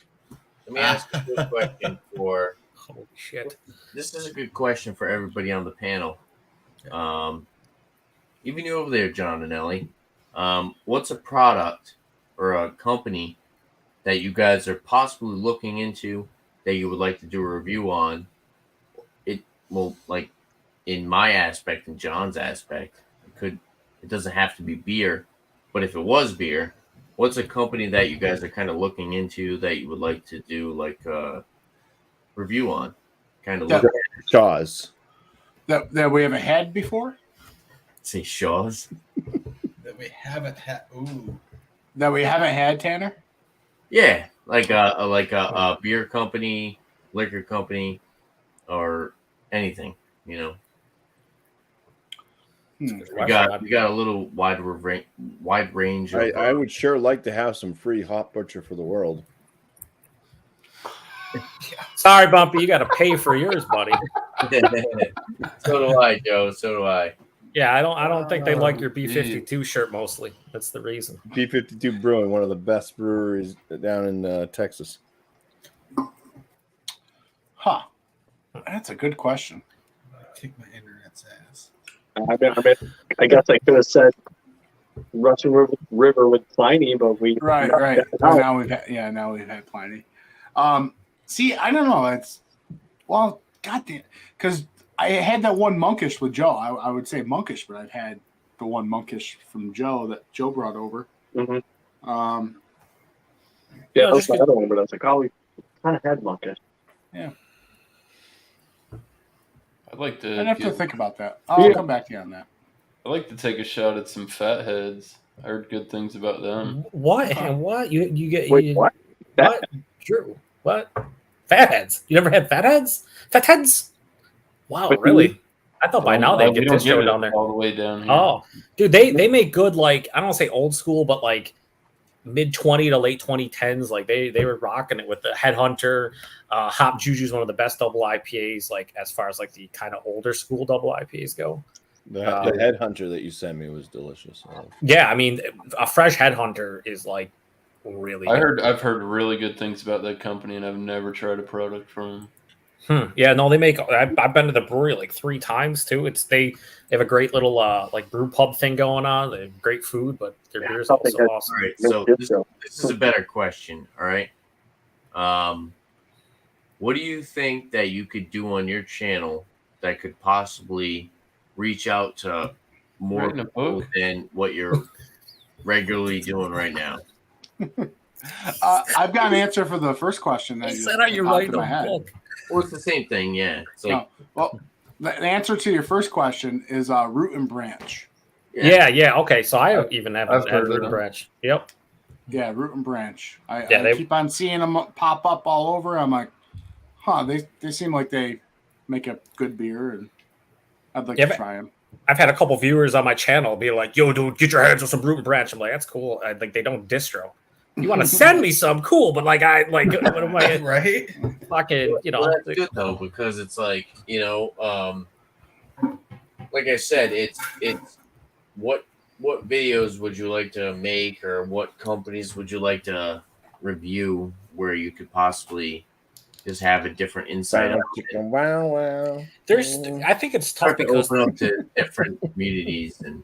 let me ask a good question for. Holy shit. This is a good question for everybody on the panel. Even you over there, John and Ellie. What's a product or a company that you guys are possibly looking into that you would like to do a review on? It will, like, in my aspect and John's aspect, it doesn't have to be beer, but if it was beer, what's a company that you guys are kind of looking into that you would like to do like a review on? Kind of look at Shaw's. That we haven't had before? say Shaw's. That we haven't had. Ooh. That we haven't had, Tanner? Yeah, like a beer company, liquor company, or anything, you know. We got a little wide range. Of, I would sure like to have some free Hot Butcher for the world. Sorry, Bumpy, you got to pay for yours, buddy. So do I, Joe. So do I. Yeah, I don't think they like your B-52 shirt mostly. That's the reason. B-52 Brewing, one of the best breweries down in Texas. Huh. That's a good question. Kick my internet's ass. I guess I could have said Russian River with Pliny, but we Right. Now we've had plenty. See, I don't know. Goddamn, because I had that one monkish with Joe. I would say monkish, but I've had the one monkish from Joe that Joe brought over. Mm-hmm. Yeah, that's the other one, but I was like, oh, we kind of had monkish. Yeah. I'd like to. I'd have to think about that. I'll come back to you on that. I'd like to take a shot at some Fatheads. I heard good things about them. What? And what? You get Wait, what? What? Drew, what? Fatheads? You never had fatheads? Fatheads? Wow, But really? I thought by now they'd get this show it down there. all the way down here. Oh, dude, they make good, like, I don't want to say old school, but like mid 20 to late 2010s. Like they were rocking it with the Headhunter. Hop Juju is one of the best double IPAs, like as far as like the kind of older school double IPAs go. The Headhunter that you sent me was delicious. Yeah, I mean, a fresh Headhunter is like really good. I've heard really good things about that company, and I've never tried a product from them. Yeah, no, they make. I've been to the brewery like 3 times too. They have a great little like brew pub thing going on. They have great food, but their beer is also awesome. All right, so this is a better question. All right, what do you think that you could do on your channel that could possibly reach out to more people than what you're regularly doing right now? I've got an answer for the first question. That He said, "Are you writing a book?" Well, it's the same thing, yeah. It's like, No. Well, the answer to your first question is Root and Branch. Yeah. Okay, so I even I've haven't had heard of Root and them. Branch. Yep. Yeah, Root and Branch. I they- keep on seeing them pop up all over. I'm like, they seem like they make a good beer, and I'd like to try them. I've had a couple viewers on my channel be like, "Yo, dude, get your hands on some Root and Branch." I'm like, "That's cool." Like they don't distro. You want to send me some? Cool, but like what am I Right? fucking? You know, well, that's good though, because it's like, you know, like I said, it's what videos would you like to make, or what companies would you like to review where you could possibly just have a different insight on it. Wow. I think it's tough Start to because open up to different communities and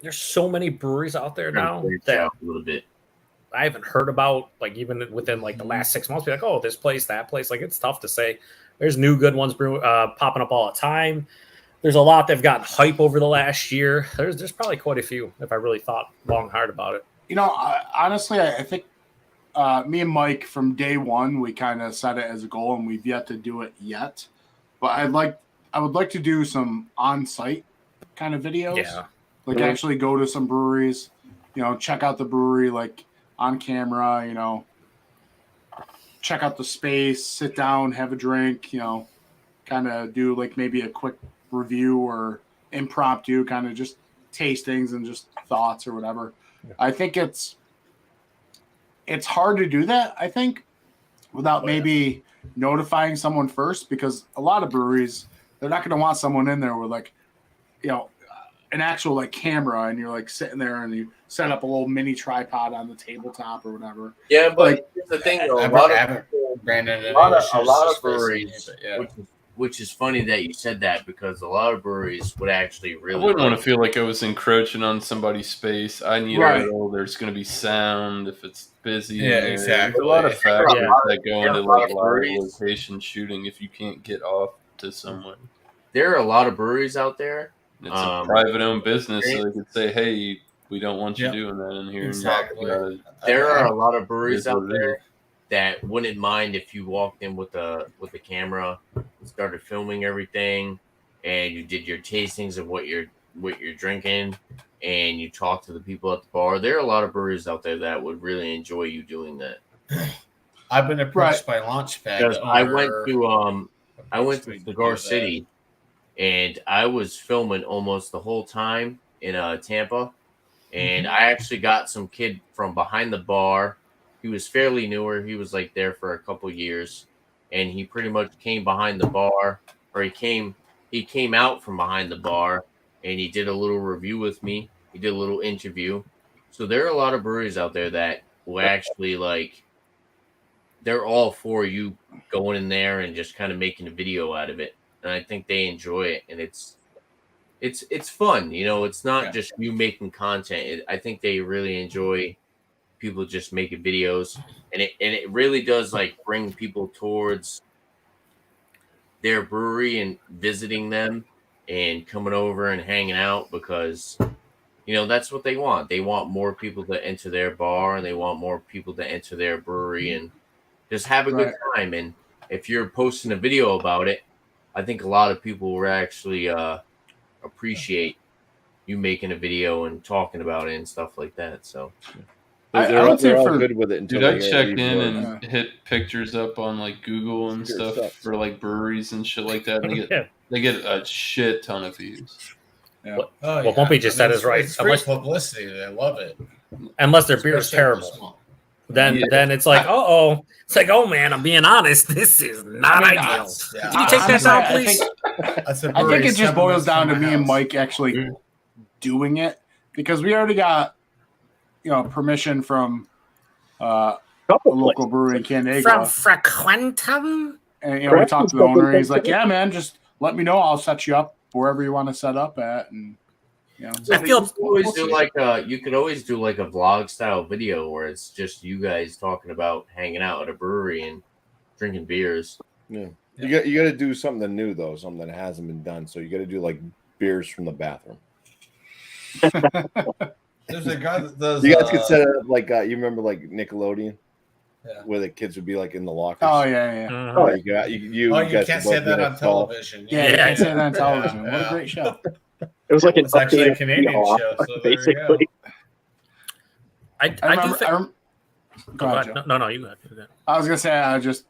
there's so many breweries out there now branch that out a little bit. I haven't heard about, like even within like the last 6 months. Be like, oh, this place, that place. Like it's tough to say. There's new good ones popping up all the time. There's a lot that've gotten hype over the last year. There's probably quite a few if I really thought long hard about it. You know, honestly, I think me and Mike from day one, we kind of set it as a goal, and we've yet to do it yet. But I would like to do some on-site kind of videos. Yeah. Like actually go to some breweries, you know, check out the brewery like on camera, you know, check out the space, sit down, have a drink, you know, kind of do like maybe a quick review or impromptu kind of just tastings and just thoughts or whatever. Yeah. I think it's hard to do that, I think, without maybe notifying someone first, because a lot of breweries, they're not going to want someone in there with like, you know, an actual like camera, and you're like sitting there and you set up a little mini tripod on the tabletop or whatever. Yeah, but here's the thing though, a lot of people Brandon and a lot Ish of is just breweries, basically, but yeah. which is funny that you said that because a lot of breweries would actually I really. wouldn't want to feel like I was encroaching on somebody's space. I need Right. a little. There's going to be sound if it's busy. in Yeah, there. exactly. There's a lot of factors Yeah. that go into a lot like of live breweries. location shooting if you can't get off to someone. There are a lot of breweries out there. It's a private-owned business, so they could say, "Hey, we don't want you Yep. doing that in here." Exactly. There are a lot of breweries Is what out it there is. that wouldn't mind if you walked in with a camera, started filming everything, and you did your tastings of what you're drinking, and you talk to the people at the bar. There are a lot of breweries out there that would really enjoy you doing that. I've been approached by Launchpad. Because the I went owner, to approached me to Cigar do that. City, and I was filming almost the whole time in Tampa, and I actually got some kid from behind the bar. He was fairly newer. He was like there for a couple years, and he pretty much came behind the bar, or he came out from behind the bar, and he did a little review with me. He did a little interview. So there are a lot of breweries out there that will actually like. They're all for you going in there and just kind of making a video out of it, and I think they enjoy it, and it's fun. You know, it's not Yeah. just you making content. I think they really enjoy people just making videos, and it really does like bring people towards their brewery and visiting them and coming over and hanging out because you know that's what they want. They want more people to enter their bar, and they want more people to enter their brewery and just have a good time. And if you're posting a video about it, I think a lot of people will actually appreciate you making a video and talking about it and stuff like that. So They're would say all for- good with it until Dude, I they checked leave in words. and hit pictures up on like Google and Good stuff stuff. for like breweries and shit like that. And Yeah. they get a shit ton of views. Oh, Well, Bumpy just said is right. It's free publicity. They love it. Unless their beer is Especially if they're terrible. small. Then it's like, it's like, oh man, I'm being honest. This is not ideal. Yeah. Can you take that down, Honestly, please? I think it just boils down to me and Mike actually doing it because we already got, permission from a local brewery in From Canandaigua. Frequentum? And we talked to the owner. And he's like, "Yeah, man, just let me know. I'll set you up wherever you want to set up at." And I feel- you could always do like a vlog style video where it's just you guys talking about hanging out at a brewery and drinking beers. Yeah. You got to do something new though, something that hasn't been done. So you got to do like beers from the bathroom. There's a guy that does. You guys could set it up like you remember like Nickelodeon, Yeah. where the kids would be like in the lockers. oh yeah. Mhm. Oh, you got you you guys can't could say both that get on a call. television. Yeah, you can't say that on television. What Yeah. a great show. It was like an It's actually a updated Canadian Seahawks, show, so there you basically. I do think. Go ahead, Joe. No, you go ahead. I was gonna say just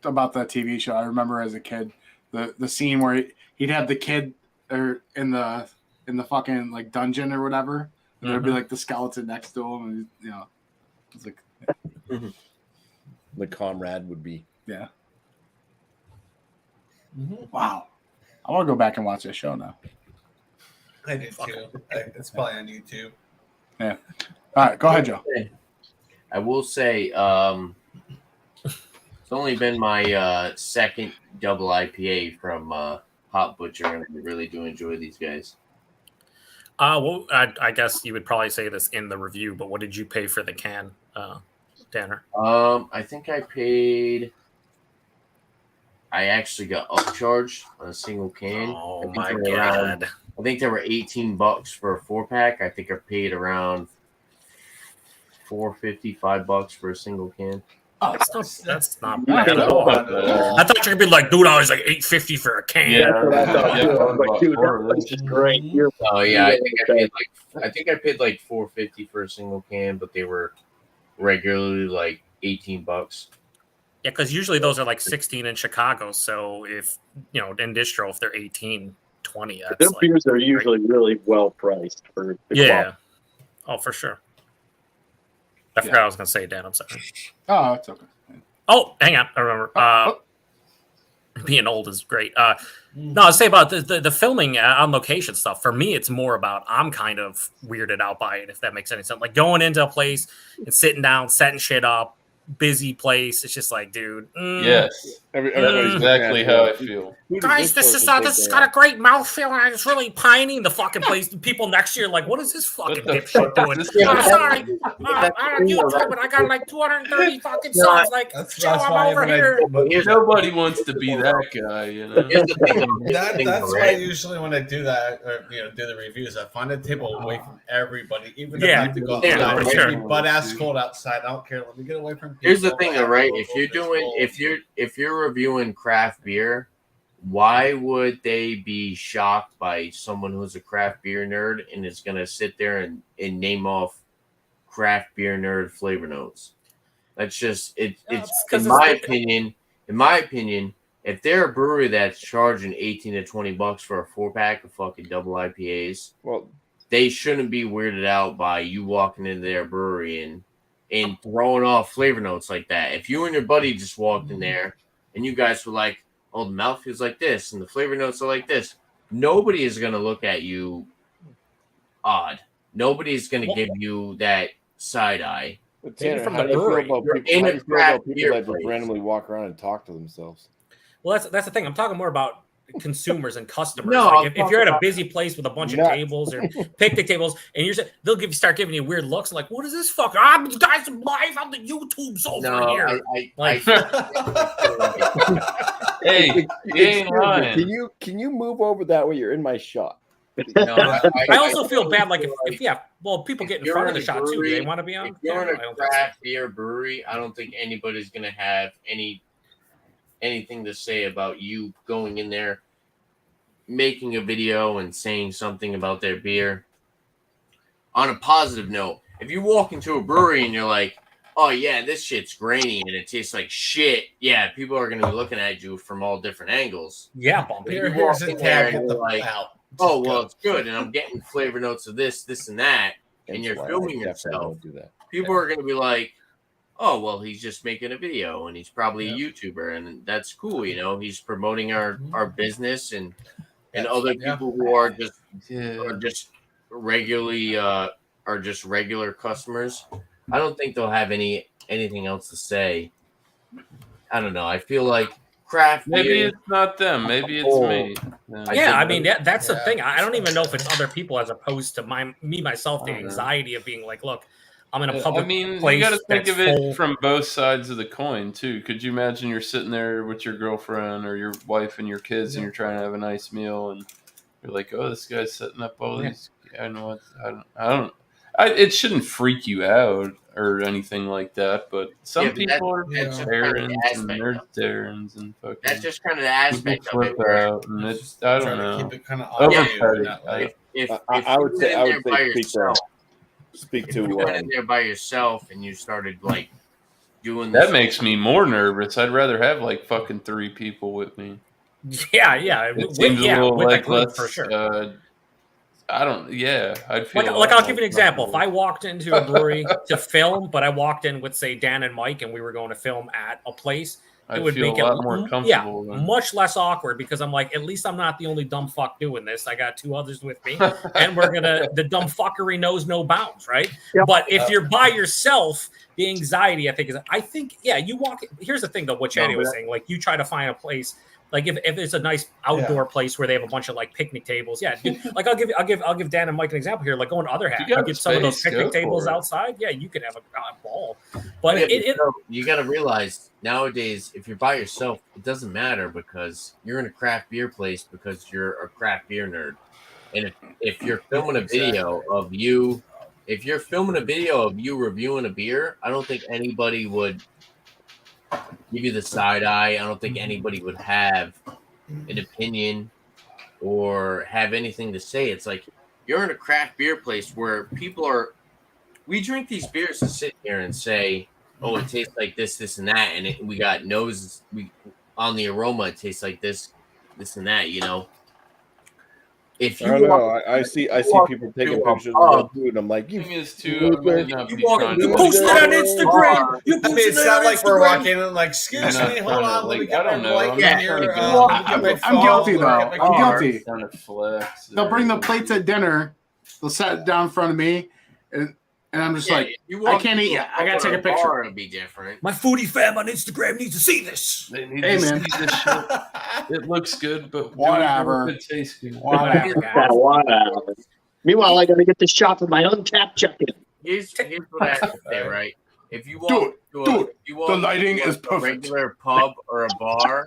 about that TV show. I remember as a kid the scene where he'd have the kid in the fucking like dungeon or whatever. And there'd be like the skeleton next to him, and it's like The comrade would be. yeah. Mhm. Wow. I want to go back and watch this show now. I do too. It's probably on YouTube. All right, go ahead, Joe. I will say, it's only been my second double IPA from Hop Butcher, and I really do enjoy these guys. Well, I guess you would probably say this in the review, but what did you pay for the can, Tanner? I think I actually got upcharged on a single can. Oh I think my they were around- god! I think they were $18 for a 4-pack. I think I paid around $4.50, $5 for a single can. Oh, That's not Yeah, bad at all. I thought you could be like, dude, I was like $8.50 for a can. That's what I thought, Yeah, too. I was like, dude, or- that's just great. You're Oh yeah, I think I paid like $4.50 for a single can, but they were regularly like $18. Yeah, because usually those are like 16 in Chicago. So if in distro, if they're 18, 20, their that's like, beers are usually really well priced for the yeah. Oh, for sure. I forgot I was gonna say, Dan. I'm sorry. Oh, it's okay. Oh, hang on. I remember. Being old is great. No, I'll say about the filming on location stuff. For me, it's more about I'm kind of weirded out by it, if that makes any sense. Like going into a place and sitting down, setting shit up, busy place. It's just like, dude. Yes, Everybody's exactly how I feel. Guys, this has got a great mouthfeel, and it's really piney. The fucking place, people next year like, what is this fucking What the dipshit fuck doing? is this I'm guy sorry, I'm on YouTube, and I got like 230 fucking subs. Like, Joe, I'm over here. Nobody wants to be that guy, you know. Here's the thing, though. That's why usually when I do that, or do the reviews, I find a table away from everybody, even if I have to go Yeah, outside. for sure. It'd be butt ass cold outside. I don't care. Let me get away from people. Here's the thing, though, right? It's cold. If you're reviewing craft beer, why would they be shocked by someone who's a craft beer nerd and is gonna sit there and name off craft beer nerd flavor notes? That's just it's in my opinion. In my opinion, if they're a brewery that's charging $18 to $20 for a 4-pack of fucking double IPAs, Well, they shouldn't be weirded out by you walking into their brewery and throwing off flavor notes like that. If you and your buddy just walked in there and you guys were like, oh, the mouth feels like this and the flavor notes are like this, nobody is going to look at you odd. Nobody's going to give you that side eye. but Maybe Tanner, from how the do you feel brewery. about You're people, in how a do you feel craft about people beer that just place. randomly walk around and talk to themselves? Well, that's the thing. I'm talking more about consumers and customers. No, Like I'm if you're at a talking busy place with a bunch of Nuts. tables or picnic tables, and they'll start giving you weird looks, like, what is this fucker? You guys are live on the YouTube's over No, here. I Hey, you ain't lying. Can you move over that way? You're in my shot. no, I also feel bad, like if people get in you're front of in the a shot too. Do brewery, they want to be on? if you're camera? in I a don't think so. craft beer brewery, I don't think anybody's going to have anything to say about you going in there, making a video and saying something about their beer. On a positive note, if you walk into a brewery and you're like, oh yeah, this shit's grainy and it tastes like shit, yeah, people are going to be looking at you from all different angles. Yeah, bumpy. You Here's walk a in there tag and at the you're like, out. oh Just well, go. it's good, and I'm getting flavor notes of this, and that, and That's you're why I filming definitely yourself. don't do that. People are going to be like, oh well, he's just making a video and he's probably Yeah. a YouTuber, and that's cool, he's promoting our business and Yes, other yeah. people who are just Yeah. regularly are just regular customers. I don't think they'll have anything else to say. I don't know. I feel like craft Maybe beer. it's not them. Maybe it's me. Yeah, I mean that's the Yeah. thing. I don't even know if it's other people as opposed to myself. The I don't know. anxiety of being like, look, I'm in a public I mean, place. you got to think that's of it full. from both sides of the coin too. Could you imagine you're sitting there with your girlfriend or your wife and your kids, and you're trying to have a nice meal, and you're like, "Oh, this guy's setting up all these." I know. It shouldn't freak you out or anything like that, but some Yeah, but people are that's just Terrans kind of the and aspect nerd of Terrans and fucking. That's just kind of the people aspect of it. flip Where out, and it's I Try don't to know. keep it kind of Overcutting. that way. if I would you say went in there by speak yourself, Speak if you to went in there by yourself and you started like doing That this, makes me more nervous. I'd rather have like fucking 3 people with me. Yeah. It seems a little with a like group, less. for sure. I don't. Yeah, I'd feel. Like I'll give you an example. If I walked into a brewery to film, but I walked in with say Dan and Mike, and we were going to film at a place, I'd it would feel make a it lot more comfortable. yeah, than- much less awkward because I'm like, at least I'm not the only dumb fuck doing this. I got 2 others with me, and the dumb fuckery knows no bounds, right? Yep. But if you're by yourself, the anxiety I think you walk. Here's the thing though, what Channy was saying, like you try to find a place. Like if it's a nice outdoor place where they have a bunch of like picnic tables, yeah. Dude, like I'll give Dan and Mike an example here. Like going to other half, You got get some of those space, picnic go for tables it. outside. Yeah, you could have a ball. But yeah, you got to realize nowadays, if you're by yourself, it doesn't matter because you're in a craft beer place because you're a craft beer nerd. And if you're filming a video of you, if you're filming a video of you reviewing a beer, I don't think anybody would give you the side eye. I don't think anybody would have an opinion or have anything to say. It's like you're in a craft beer place where we drink these beers to sit here and say, oh, it tastes like this, and that, and we got noses. On the aroma, it tastes like this, and that. If I you don't know. walk- I see walk people taking into a pictures pub, of their food, and I'm like, you thing is too. I might not you be walk trying into to a post it on bar, Instagram. You I post mean, it it's on not like we're Instagram. walking in like, excuse I'm not me, hold trying to, on, let me like, get I my don't know. light I'm in not here. trying to get Let me get my I'm phone, guilty, let me though. get my I'm car. guilty. Trying to flex. They'll bring the plates at dinner. They'll set it down in front of me, and and I'm just Yeah, like, if you walk can't eat into it. I gotta bar take a or picture. bar, it'd be different. My foodie fam on Instagram needs to see this. They need Hey, to man. see this shit. It looks good, but Whatever. It tastes good. Whatever. Whatever. Meanwhile, I gotta get this shot with my untapped chicken. Here's what I have to say, right? If you walk Dude, if you walk the lighting into is a perfect. regular pub or a bar,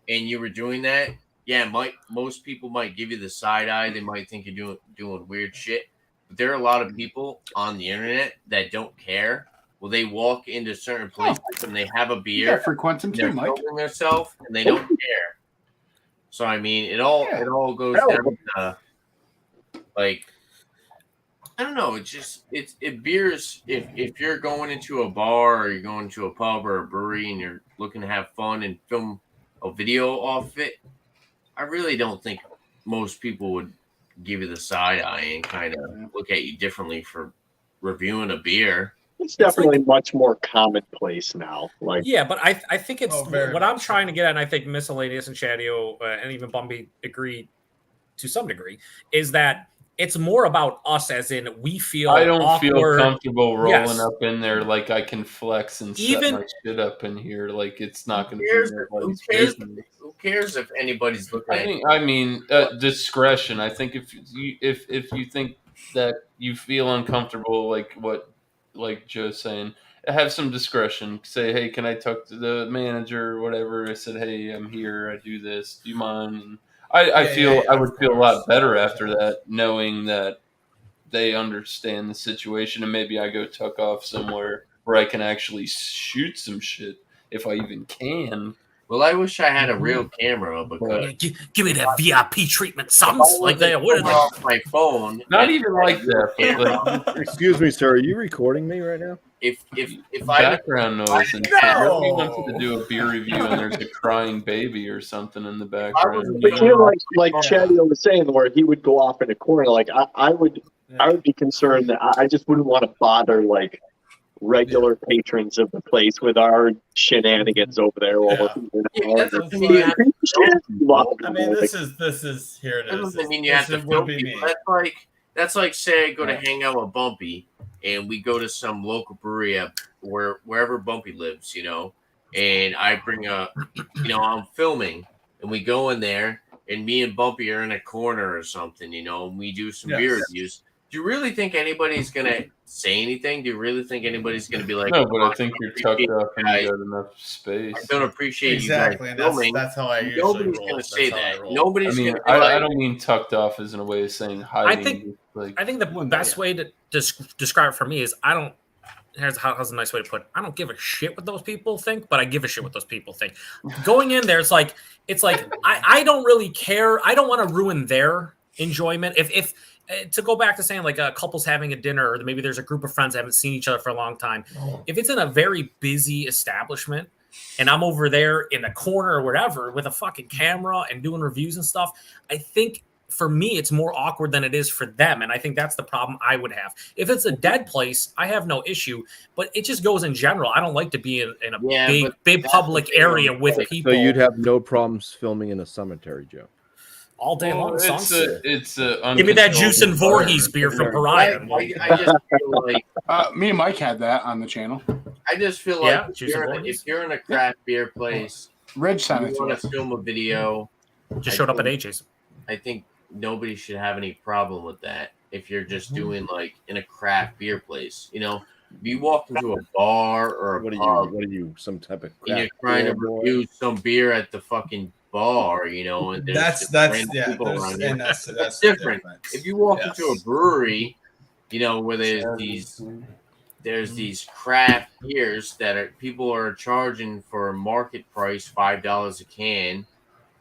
and you were doing that, yeah, most people might give you the side eye. They might think you're doing weird shit. But there are a lot of people on the internet that don't care. Well, they walk into certain places and they have a You beer. got frequentum They're too, Mike. filming themselves and they don't care. So I mean, it all goes down to like, I don't know. It beers. If you're going into a bar or you're going to a pub or a brewery and you're looking to have fun and film a video off it, I really don't think most people would give you the side eye and kind of look at you differently for reviewing a beer. It's definitely much more commonplace now. Like, Yeah, but I think it's very what I'm much trying to get at, and I think Miscellaneous and Shadio and even Bumby agree to some degree, is that it's more about us, as in we feel I don't awkward. feel comfortable rolling Yes. up in there like I can flex and set Even- my shit up in here. Like it's not going to Who be cares? nobody's Who cares? business. Who cares if anybody's looking at you? I mean, discretion. I think if you think that you feel uncomfortable, like Joe's saying, have some discretion. Say, hey, can I talk to the manager or whatever? I said, hey, I'm here. I do this. Do you mind? And I would feel a lot better after that, knowing that they understand the situation, and maybe I go tuck off somewhere where I can actually shoot some shit if I even can. Well, I wish I had a real camera because Give me that VIP treatment, sons. Like they what off my phone. Not even like that. But like, Excuse me, sir. Are you recording me right now? if I background noise and shit. Nobody wanted to do a beer review and there's a crying baby or something in the background. but you know, like Chadio was saying, where he would go off in a corner. Like I would be concerned that I just wouldn't want to bother like regular patrons of the place with our shenanigans over there. While we're that's the thing you have I mean, this is here it that is. doesn't mean you have to This would film be people. me. That's like say I go to hang out with Bumpy and we go to some local brewery wherever Bumpy lives, and I bring I'm filming and we go in there and me and Bumpy are in a corner or something, and we do some beer reviews. Do you really think anybody's gonna say anything? Do you really think anybody's gonna be like, No, but I think you're tucked up and guys. you got enough space. I don't appreciate Exactly, you and guys filming. that's how I usually Nobody's roll. gonna That's say how I that. roll. Nobody's I mean, gonna be like, I don't mean tucked off as in a way of saying hiding. I think the best way to describe it for me is here's a nice way to put it. I don't give a shit what those people think, but I give a shit what those people think. Going in there, it's like I don't really care. I don't want to ruin their enjoyment. If to go back to saying like a couple's having a dinner, or maybe there's a group of friends that haven't seen each other for a long time. If it's in a very busy establishment and I'm over there in the corner or whatever with a fucking camera and doing reviews and stuff, I think for me, it's more awkward than it is for them. And I think that's the problem I would have. If it's a dead place, I have no issue, but it just goes in general. I don't like to be in a big public area with people. So you'd have no problems filming in a cemetery, Joe. All day long. It's a Give me that Juice and Voorhees beer from Pariah. I just feel like Me and Mike had that on the channel. I just feel like if you're in a craft beer place, Ridge sent you it to want us. to film a video. Just showed up at AJ's. I think nobody should have any problem with that if you're just doing like in a craft beer place. If you walk into a bar or a What pub are you? Some type of and you're craft trying to beer boy? review some beer at the fucking bar, and there's That's just yeah. random people around you. That's It's the different. difference. If you walk Yes. into a brewery, where there's these craft beers that people are charging for market price $5 a can.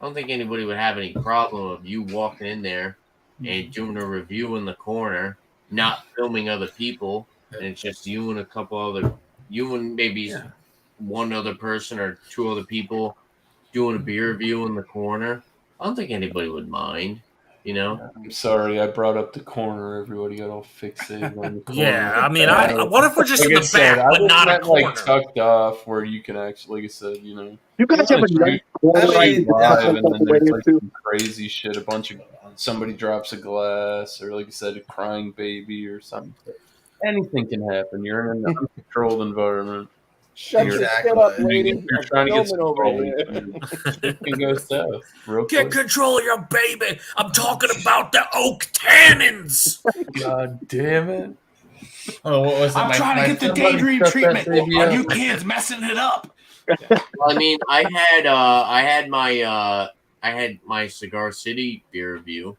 I don't think anybody would have any problem of you walking in there and doing a review in the corner, not filming other people, and it's just you and maybe one other person or two other people doing a beer review in the corner. I don't think anybody would mind. I'm sorry, I brought up the corner. Everybody got all fixated on the corner. Yeah, I mean, what if we're just Like in I the said, back, I but was not a meant, corner? like tucked off where you can actually, like I said, you guys have a nice corner. I mean, live, and then there's like too. some crazy shit. Somebody drops a glass, or like I said, a crying baby or something. anything can happen. You're in an uncontrolled environment. Shut You're- your shit up, Exactly. lady. You're I'm trying to get filming over some here. It can go south real Get quick. control of your baby. I'm talking about the oak tannins. God damn it! Oh, what was it? I'm trying to get the somebody daydream shut that treatment. baby Are up. you kids messing it up? Well, I mean, I had my Cigar City beer review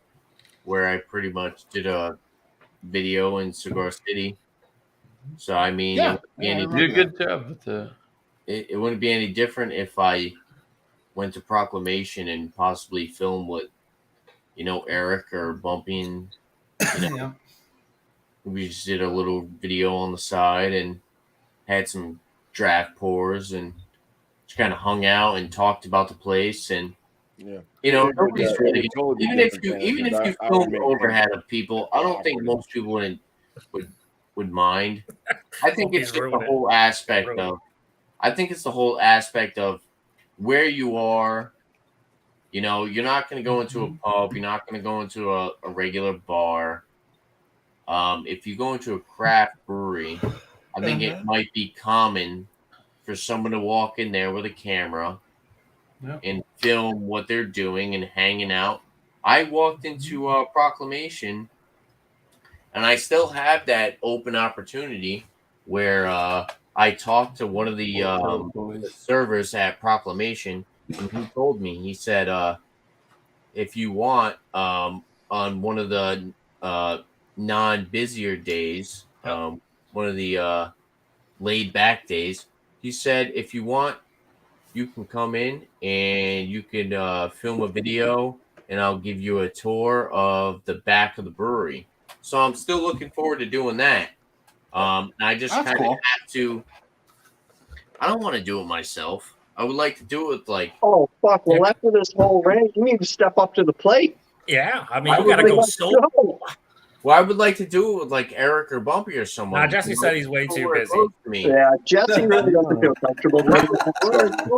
where I pretty much did a video in Cigar City. So I mean, Yeah, it wouldn't be yeah, I any remember. You did a good job with that. it wouldn't be any different if I went to Proclamation and possibly filmed with, Eric or Bumpy, and Yeah. we just did a little video on the side and had some draft pours and just kind of hung out and talked about the place. And Yeah. nobody's Yeah, really we totally even if different you channels, even if you 'cause I would filmed make overhead fun of people, I don't think most people would mind. I think it's just the whole aspect of. I think it's the whole aspect of where you are. You're not going to go into a pub. You're not going to go into a regular bar. If you go into a craft brewery, I think it might be common for someone to walk in there with a camera and film what they're doing and hanging out. I walked into a Proclamation, and I still have that open opportunity where I talked to one of the servers at Proclamation, and he told me, he said, if you want, on one of the non-busier days, one of the laid back days, he said, if you want, you can come in and you can film a video, and I'll give you a tour of the back of the brewery. So I'm still looking forward to doing that. I just That's kind of cool. have to. I don't want to do it myself. I would like to do it with like. Oh fuck! Well, after this whole rant, you need to step up to the plate. Yeah, I mean, I you would gotta like go Let's solo. go. Well, I would like to do it with like Eric or Bumpy or someone. Nah, Jesse said he's way too Somewhere busy. close to me. Yeah, Jesse really doesn't feel comfortable.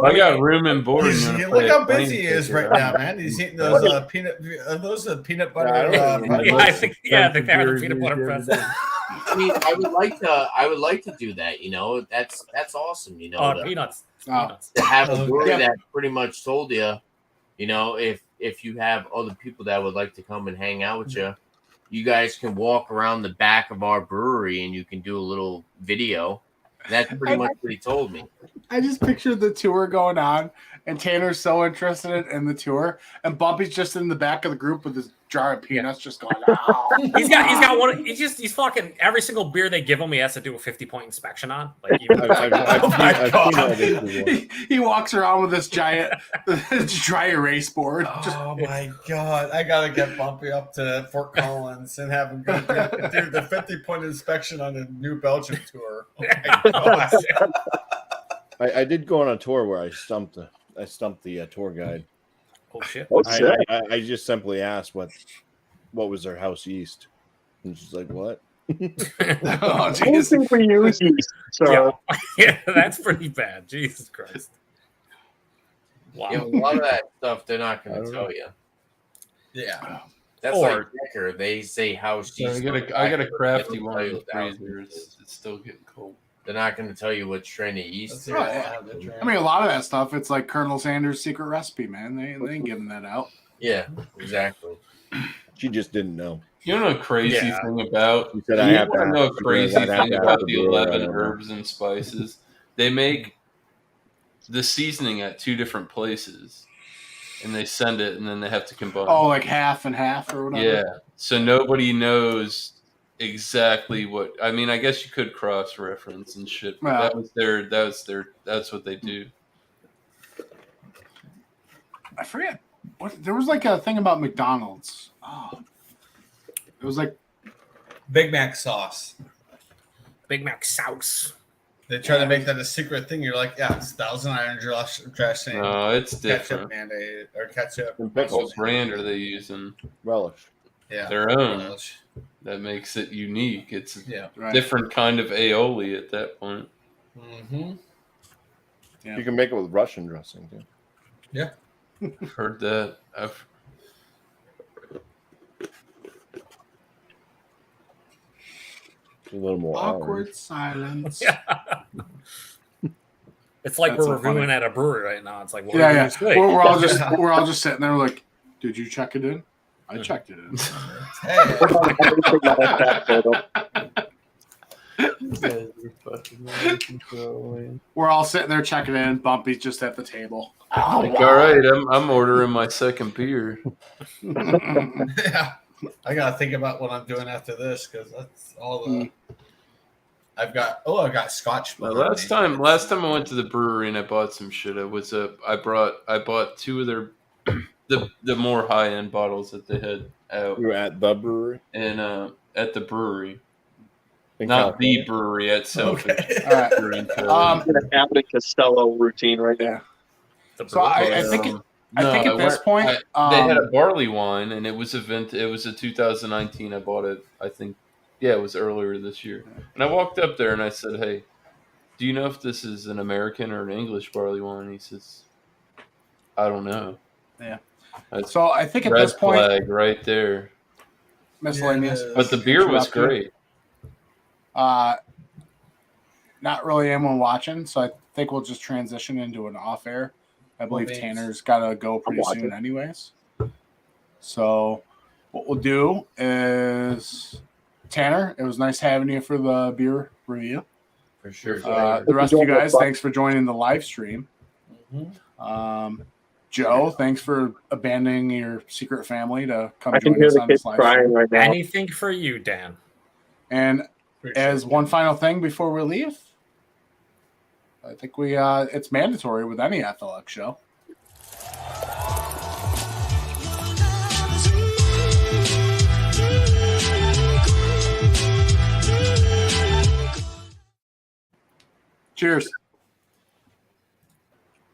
I got room and board. He's, and you're look gonna how play a busy he plane is ticket, right now, man. He's eating those peanut butter. I don't know. Yeah, I think they are the peanut butter pretzel. I mean, I would like to do that. That's awesome. Oh, peanuts. Peanuts. To have a brewery Yeah. that pretty much told you, if you have other people that would like to come and hang out with you, you guys can walk around the back of our brewery and you can do a little video. That's pretty much what he told me. I just pictured the tour going on, and Tanner's so interested in the tour, and Bumpy's just in the back of the group with his jar of peanuts, just going, "Ow." He's got one. He's fucking every single beer they give him. He has to do a 50-point inspection on. Like even I've Oh my seen that God. before. He walks around with this giant dry erase board. Oh my god! I gotta get Bumpy up to Fort Collins and have him go do the 50-point inspection on the New Belgium tour. Oh my god! I did go on a tour where I stumped the tour guide. oh shit. Oh, shit. I just simply asked what was their house east, and she's like, "What?" Oh, I don't geez. think we use yeast, so Yeah, that's pretty bad. Jesus Christ. Wow. A lot of that stuff they're not I going don't to tell you. Yeah. That's Or- like Decker. They say house So yeast. I got a crafty They don't one tell in you the the freezer. It's still getting cold. They're not going to tell you what strain of yeast. Let's Right. see. I mean, a lot of that stuff, it's like Colonel Sanders' secret recipe, man. They ain't giving that out. Yeah, exactly. She just didn't know. You know a crazy Yeah. thing about? She said, You "I have to want to have know a something, crazy I'd have thing to have about the the brewer, I 11 don't know." herbs and spices? They make the seasoning at 2 different places, and they send it, and then they have to combine. Oh, like half and half or whatever. Yeah, so nobody knows exactly what. I mean, I guess you could cross reference and shit. But Yeah. that's what they do. I forget. There was like a thing about McDonald's. Oh, it was like Big Mac sauce. Big Mac sauce. They try to make that a secret thing. You're like, yeah, it's Thousand Iron dressing, No, it's ketchup different. mayonnaise or ketchup. And What pickles, brand are they using? relish. Yeah, Their own. That makes it unique. It's a Yeah. right. different kind of aioli at that point. Mm-hmm. Yeah. You can make it with Russian dressing too. I've heard that. A little more Awkward orange. silence. It's like That's we're so funny. reviewing at a brewery right now. It's like, what Yeah, did yeah. you say? We're all just sitting there like, did you check it in? I checked it in. Hey, Everything else that photo. We're all sitting there checking in. Bumpy's just at the table. Like, all right, I'm ordering my second beer. yeah. I gotta think about what I'm doing after this because that's all the. I've got Scotch. Now, behind me. last time I went to the brewery and I bought some shit. I bought two of their the more high end bottles that they had out, You were at the brewery? and at the brewery, In not the California? brewery itself. Okay. All right. We're in I'm gonna have a Costello routine right now. The So I brewery. think at this went- point, they had a barley wine, and it was a 2019. I bought it. I think, yeah, it was earlier this year. And I walked up there and I said, "Hey, do you know if this is an American or an English barley wine?" And he says, "I don't know." Yeah. That's so I think at red this point, flag right there. miscellaneous. Yeah. But the beer was Interrupted. great. Not really anyone watching, so I think we'll just transition into an off air. I believe Well, Tanner's got to go pretty watching. soon, anyways. So what we'll do is, Tanner, it was nice having you for the beer review. For sure. The rest of you guys, thanks for joining the live stream. Joe, thanks for abandoning your secret family to come I can join hear us the on kids this live crying stream. right now. Anything for you, Dan. And Appreciate as it. one final thing before we leave, I think it's mandatory with any FLX show. Cheers.